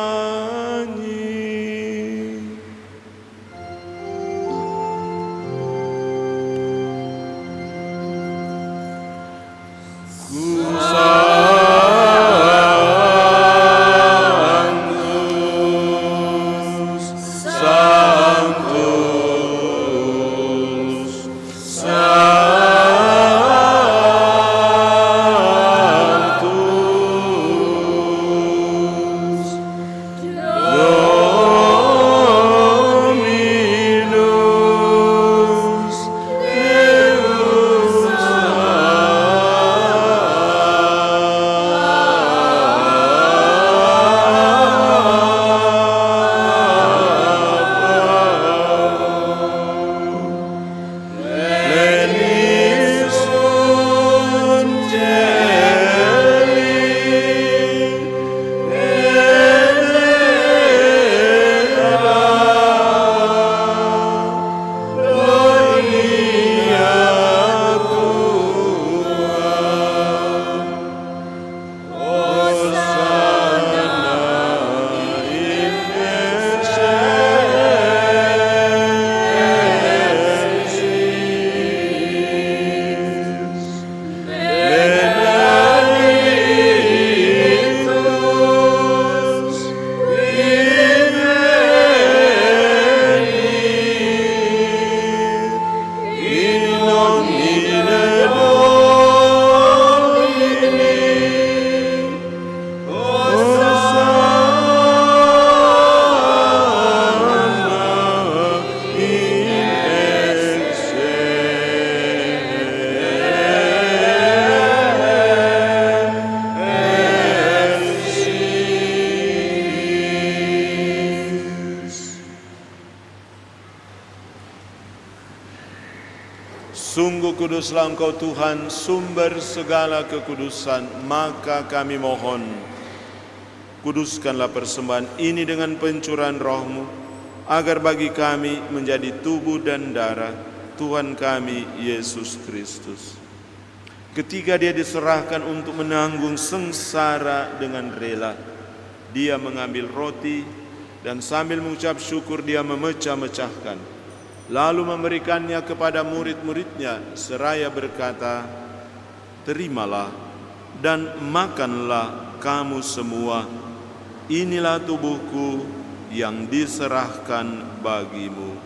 Sungguh kuduslah Engkau Tuhan, sumber segala kekudusan, maka kami mohon, kuduskanlah persembahan ini dengan pencurahan Roh-Mu, agar bagi kami menjadi tubuh dan darah Tuhan kami Yesus Kristus. Ketika dia diserahkan untuk menanggung sengsara dengan rela, dia mengambil roti dan sambil mengucap syukur dia memecah-mecahkan, lalu memberikannya kepada murid-muridnya seraya berkata, "Terimalah dan makanlah kamu semua, inilah tubuhku yang diserahkan bagimu."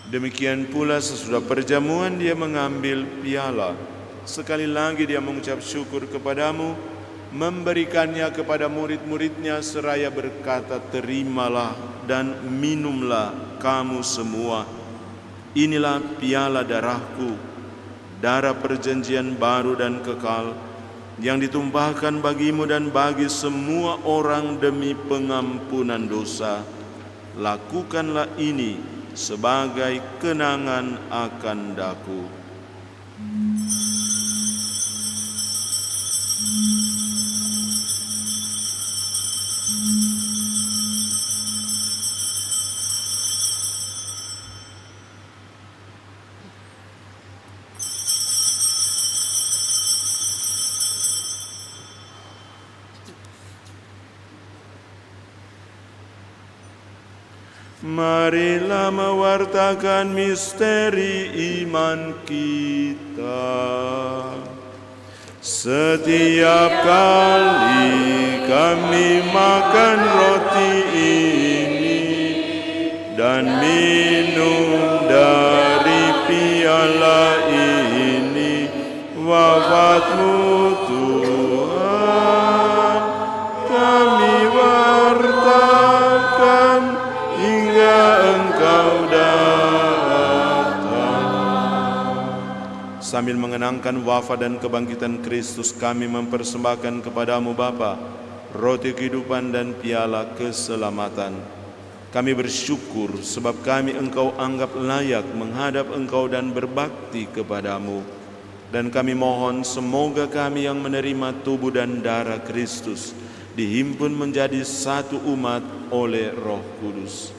Demikian pula sesudah perjamuan dia mengambil piala. Sekali lagi dia mengucap syukur kepadamu, memberikannya kepada murid-muridnya seraya berkata, "Terimalah dan minumlah kamu semua. Inilah piala darahku, darah perjanjian baru dan kekal, yang ditumpahkan bagimu dan bagi semua orang demi pengampunan dosa. Lakukanlah ini sebagai kenangan akan daku." Marilah mewartakan misteri iman kita. Setiap kali kami makan roti ini dan minum dari piala ini, wafat-Mu Tuhan kami wartakan hingga Engkau datang. Sambil mengenangkan wafat dan kebangkitan Kristus, kami mempersembahkan kepadamu Bapa roti kehidupan dan piala keselamatan. Kami bersyukur sebab kami Engkau anggap layak menghadap Engkau dan berbakti kepadamu. Dan kami mohon semoga kami yang menerima tubuh dan darah Kristus dihimpun menjadi satu umat oleh Roh Kudus.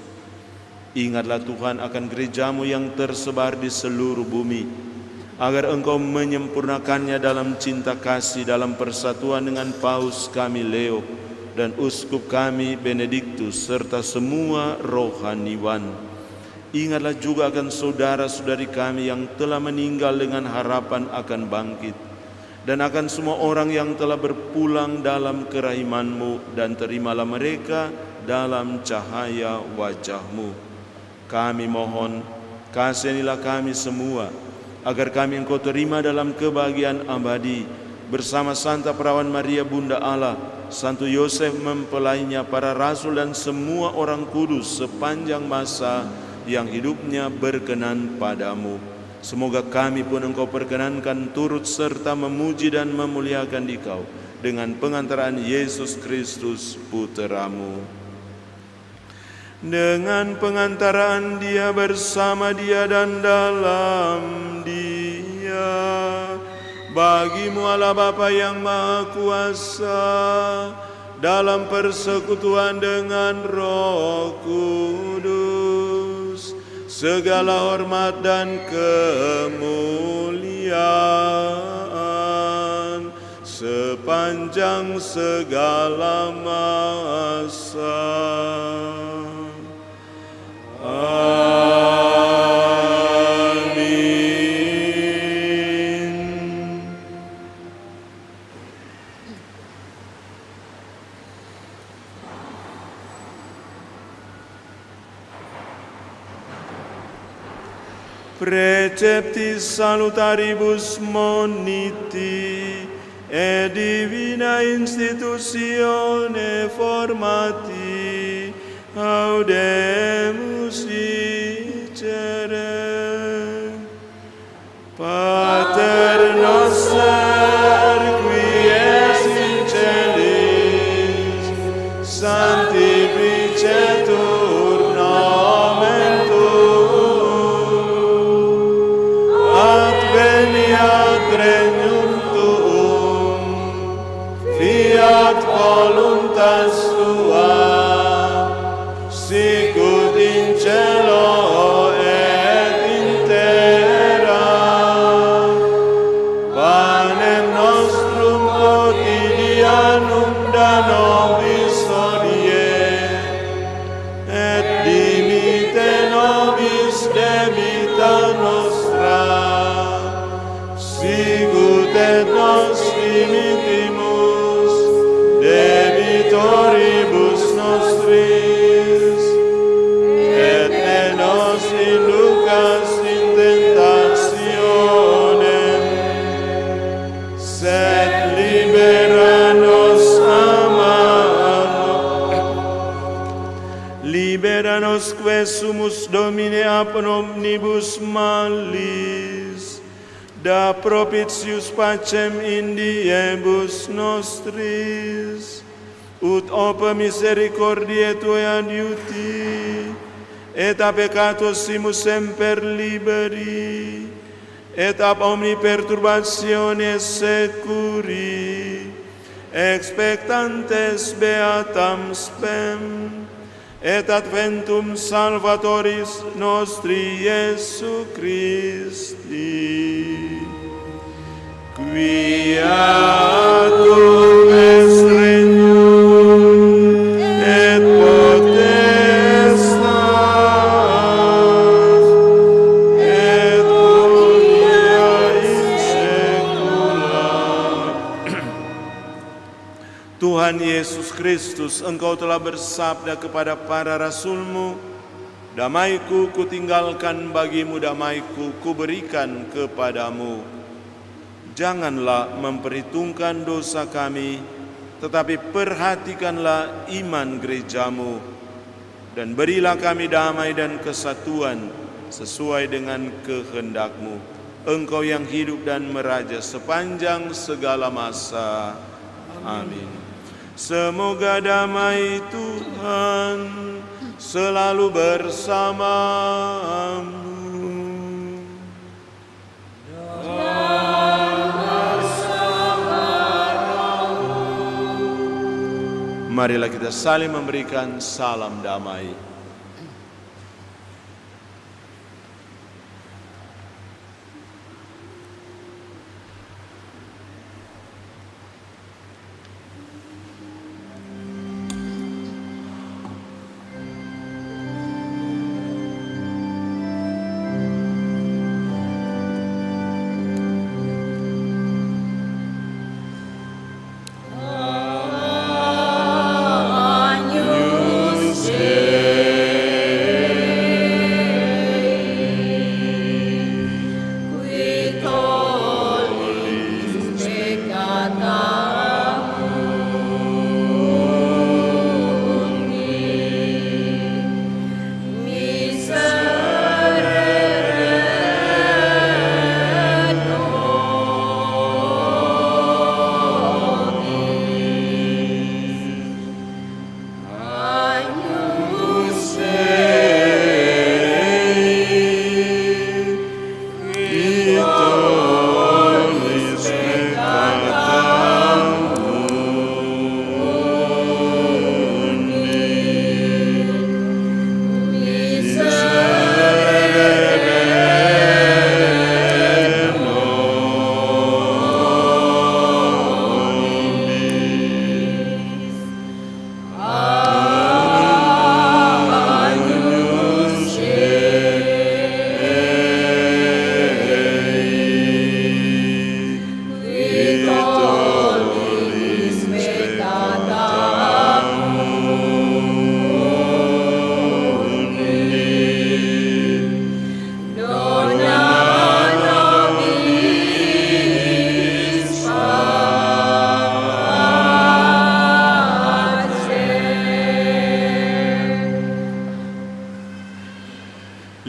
Ingatlah Tuhan akan gerejamu yang tersebar di seluruh bumi, agar Engkau menyempurnakannya dalam cinta kasih dalam persatuan dengan Paus kami Leo dan Uskup kami Benediktus serta semua rohaniwan. Ingatlah juga akan saudara-saudari kami yang telah meninggal dengan harapan akan bangkit, dan akan semua orang yang telah berpulang dalam kerahiman-Mu, dan terimalah mereka dalam cahaya wajah-Mu. Kami mohon, kasihanilah kami semua, agar kami Engkau terima dalam kebahagiaan abadi, bersama Santa Perawan Maria Bunda Allah, Santo Yosef mempelainya, para rasul dan semua orang kudus sepanjang masa yang hidupnya berkenan padamu. Semoga kami pun Engkau perkenankan turut serta memuji dan memuliakan Dikau dengan pengantaran Yesus Kristus Putra-Mu. Dengan pengantaran Dia, bersama Dia dan dalam Dia, bagi-Mu Allah Bapa yang Maha Kuasa, dalam persekutuan dengan Roh Kudus, segala hormat dan kemuliaan sepanjang segala masa. Amin. Preceptis salutaribus moniti et divina institutione formati audemus dicere. Pater noster qui es in celis, sanctificetur nomen voluntas tua, sicut in cielo et in terra. Panem nostrum quotidianum da nobis hodie, et dimitte nobis debita nostra, sicut et nos dimittimus debitoribus nostris, et ne nos inducas in tentationem, sed libera nos a malo. Libera nos que sumus Domine ab omnibus malis, da propitius pacem in diebus nostris, ut ope misericordiae Tuae adiuti, et a peccatosimus semper liberi, et ab omni perturbationes securi, expectantes beatam spem, et adventum Salvatoris nostri Iesu Christi. Quiatum est regnum et potestas et gloria in saecula. Tuhan Yesus Kristus, Engkau telah bersabda kepada para rasul-Mu, damai-Ku kutinggalkan bagimu, damai-Ku kuberikan kepadamu. Janganlah memperhitungkan dosa kami, tetapi perhatikanlah iman gereja-Mu, dan berilah kami damai dan kesatuan sesuai dengan kehendak-Mu. Engkau yang hidup dan meraja sepanjang segala masa. Amin. Semoga damai Tuhan selalu bersamamu. Marilah kita saling memberikan salam damai.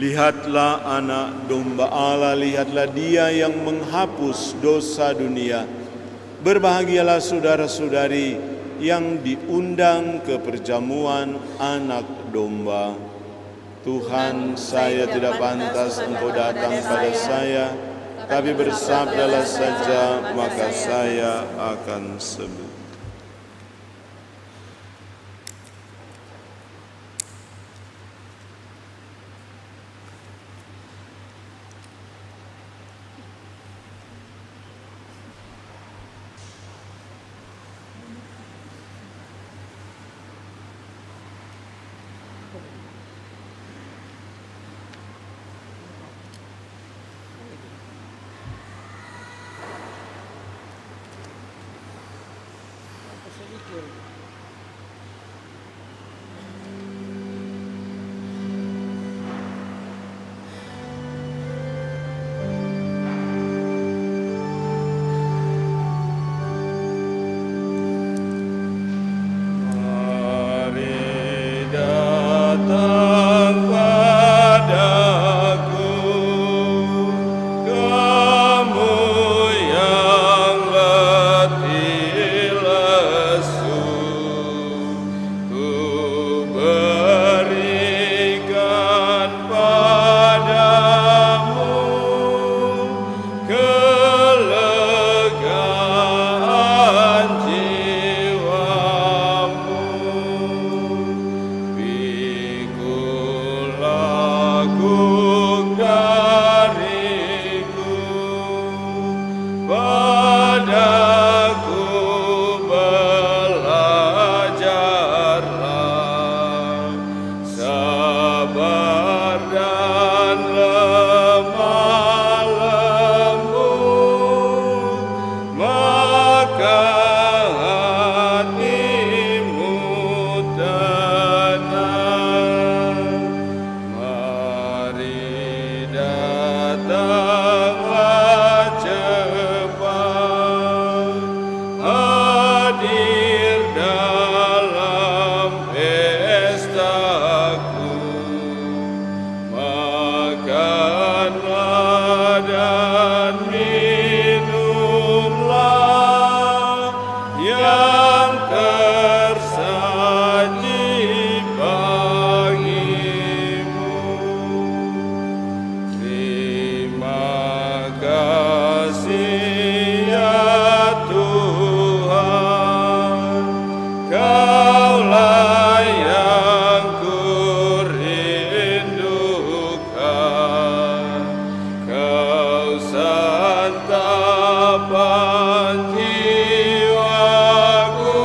Lihatlah anak domba Allah, lihatlah Dia yang menghapus dosa dunia. Berbahagialah saudara-saudari yang diundang ke perjamuan anak domba. Tuhan, saya tidak pantas Engkau datang pada saya, tapi bersabdalah saja, maka saya akan sembuh. Mari datang padaku, kamu yang letih lesu, ku berikan padamu kelegaan jiwamu. Pikul lagu dariku, padaku belajarlah, sabar dan lemah lembut, maka hatimu tenang. Mari datanglah cepat, hadir dalam pestaku. Makanlah dan minumlah yang tersaji bagimu. Terima kasih ya Tuhan, Kaulah yang kurindukan, Kau santapan jiwaku,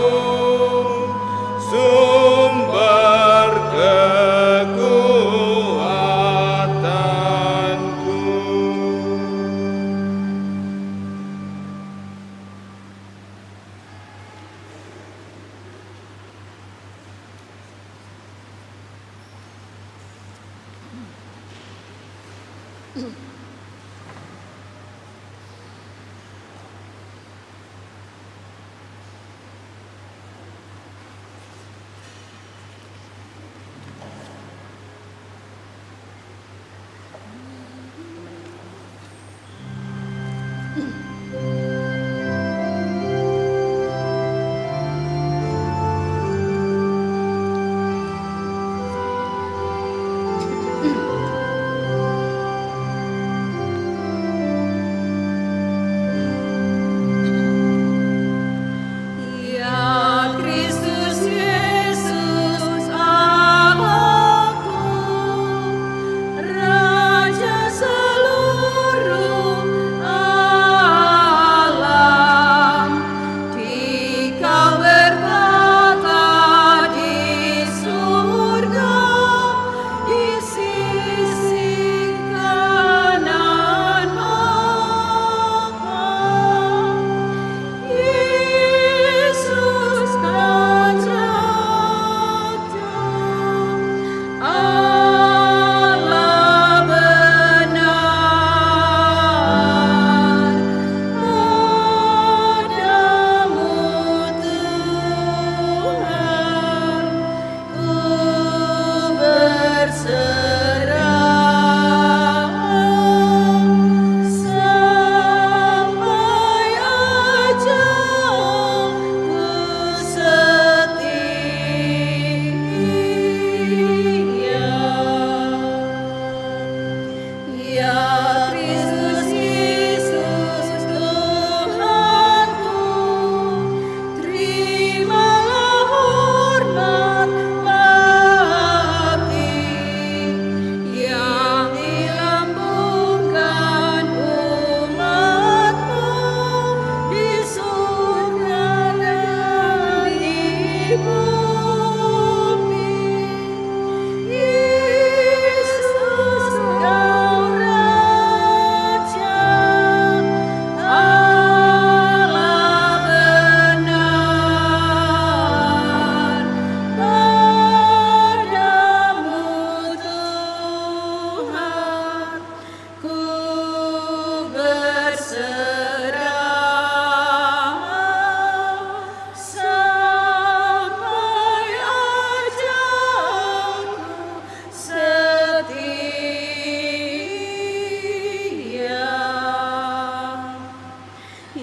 sumber kekuatanku.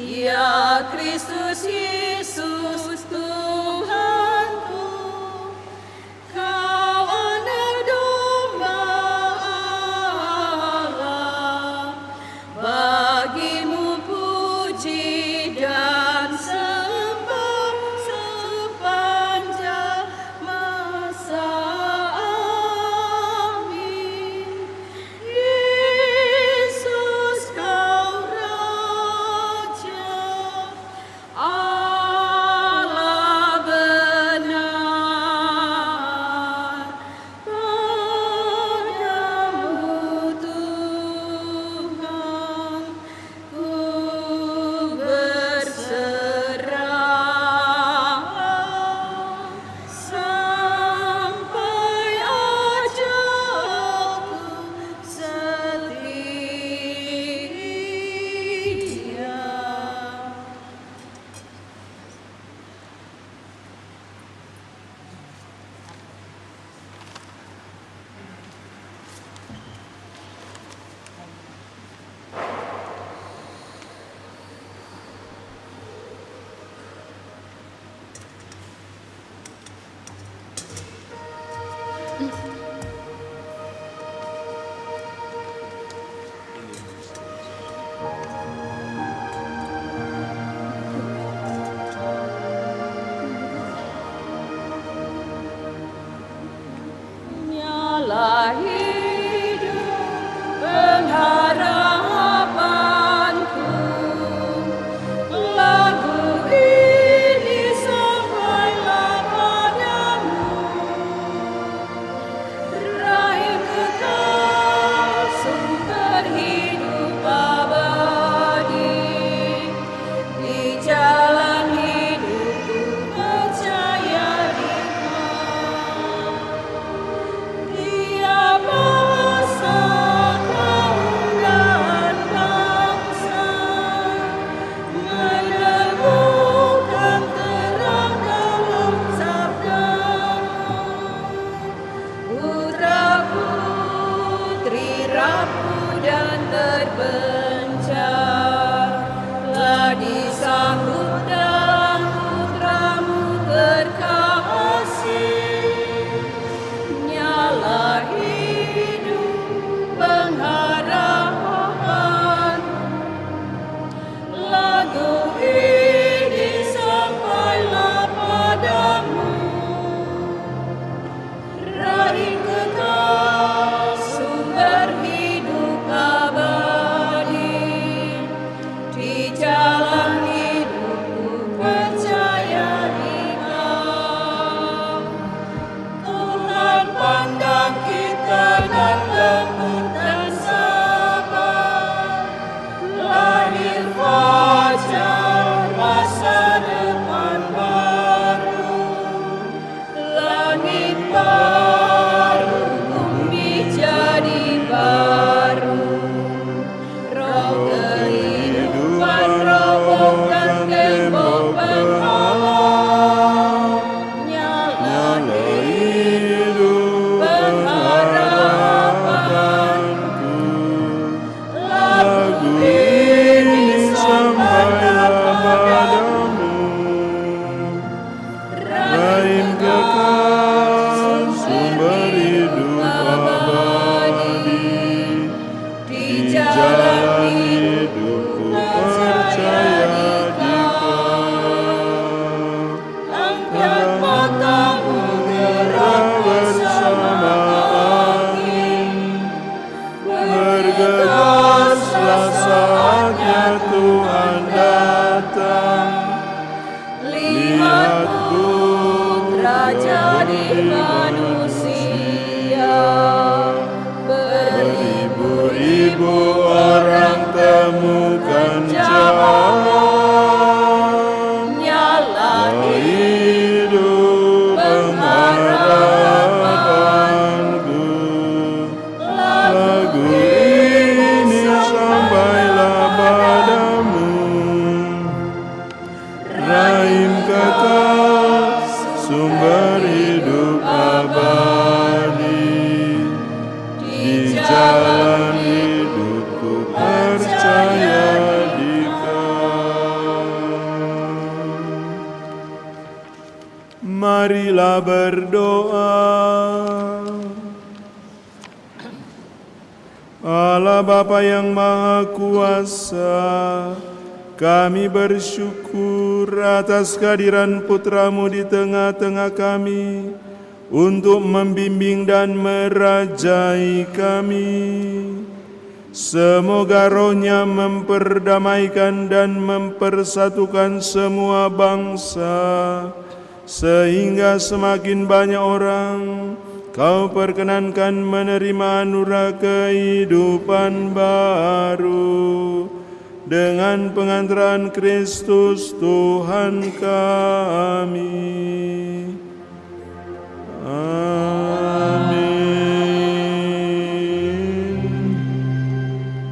Ya Kristus Yesus Tuhanku, Kau anak domba Allah, bagimu puji dan sembah sepanjang masa. Amin. Yesus Kau Raja, Allah benar, padamu Tuhan ku berserah, sampai ajalku setia. Nyala hidup pengharapanku, lagu ini sampailah padamu, raih kekal sumber hidup abadi, di jalan hidupku percaya di Kau. Tiap masa kaum dan bangsa menemukan terang dalam sabda-Mu. Putra-putri rapuh dan terbencar telah disambut dalam Putra-Mu terkasih. Nyala hidup pengharapan, lagu ini sampailah padamu, raih kekal sumber hidup abadi, di jalan hidupku percaya di Kau. Tuhan pandang kita dan lembut dan sabar, lahir fajar masa depan baru, langit baru, bumi jadi baru, roh kehidupan robohkan tembok penghalang. Nyala hidup pengharapanku, lagu ini sampailah padamu, raih kekal sumber hidup abadi, di jalan hidupku percaya di Kau. Angkat matamu gerak bersama angin, bergegaslah saatnya Tuhan datang. Lihat Putra jadi manusia, beribu-ribu orang temukan jalan. Nyala hidup pengharapanku, lagu ini sampailah padamu, raih kekal sumber hidup abadi. Marilah berdoa. Allah Bapa yang Maha Kuasa, kami bersyukur atas kehadiran Putra-Mu di tengah-tengah kami untuk membimbing dan merajai kami. Semoga Roh-Nya memperdamaikan dan mempersatukan semua bangsa, sehingga semakin banyak orang Kau perkenankan menerima anugerah kehidupan baru dengan pengantaran Kristus Tuhan kami. Amin.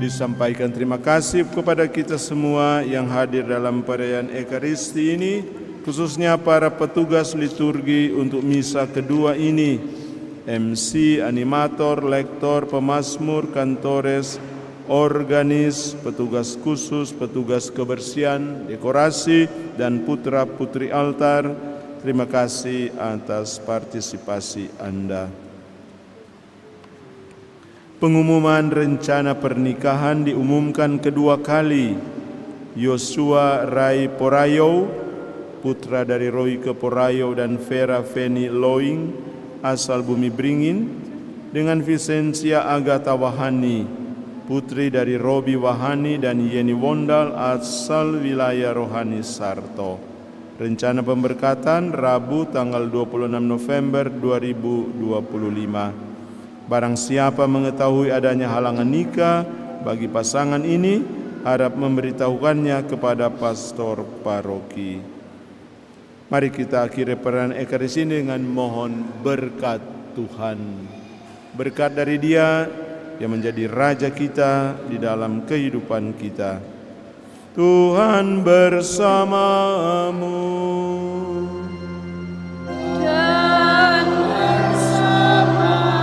Disampaikan terima kasih kepada kita semua yang hadir dalam perayaan Ekaristi ini, khususnya para petugas liturgi untuk misa kedua ini, MC, animator, lektor, pemazmur, kantores, organis, petugas khusus, petugas kebersihan, dekorasi, dan putra-putri altar. Terima kasih atas partisipasi Anda. Pengumuman rencana pernikahan diumumkan kedua kali. Yosua Rai Porayo, putra dari Royke Porayo dan Vera Feni Loing, asal Bumi Bringin, dengan Vicentia Agatha Wahani, putri dari Robi Wahani dan Yeni Wondal, asal wilayah Rohani Sarto. Rencana pemberkatan Rabu tanggal 26 November 2025. Barang siapa mengetahui adanya halangan nikah bagi pasangan ini, harap memberitahukannya kepada pastor paroki. Mari kita akhiri perayaan Ekaristi dengan mohon berkat Tuhan. Berkat dari Dia yang menjadi Raja kita di dalam kehidupan kita. Tuhan bersamamu. Dan bersamamu.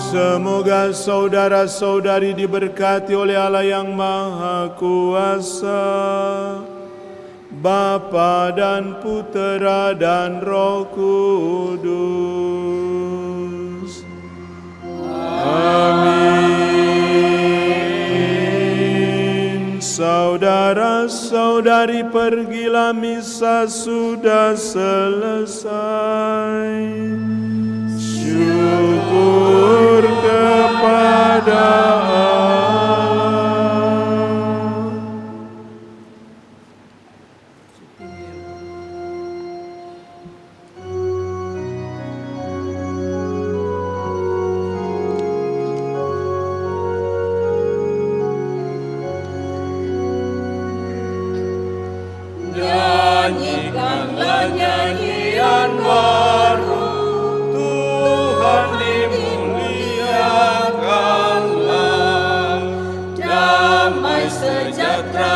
Semoga saudara-saudari diberkati oleh Allah yang Maha Kuasa, Bapa dan Putera dan Roh Kudus. Amin. Saudara-saudari, pergilah, misa sudah selesai. Syukur kepada Allah. Nyanyikanlah nyanyian baru, Tuhan dimuliakanlah. Damai sejahtera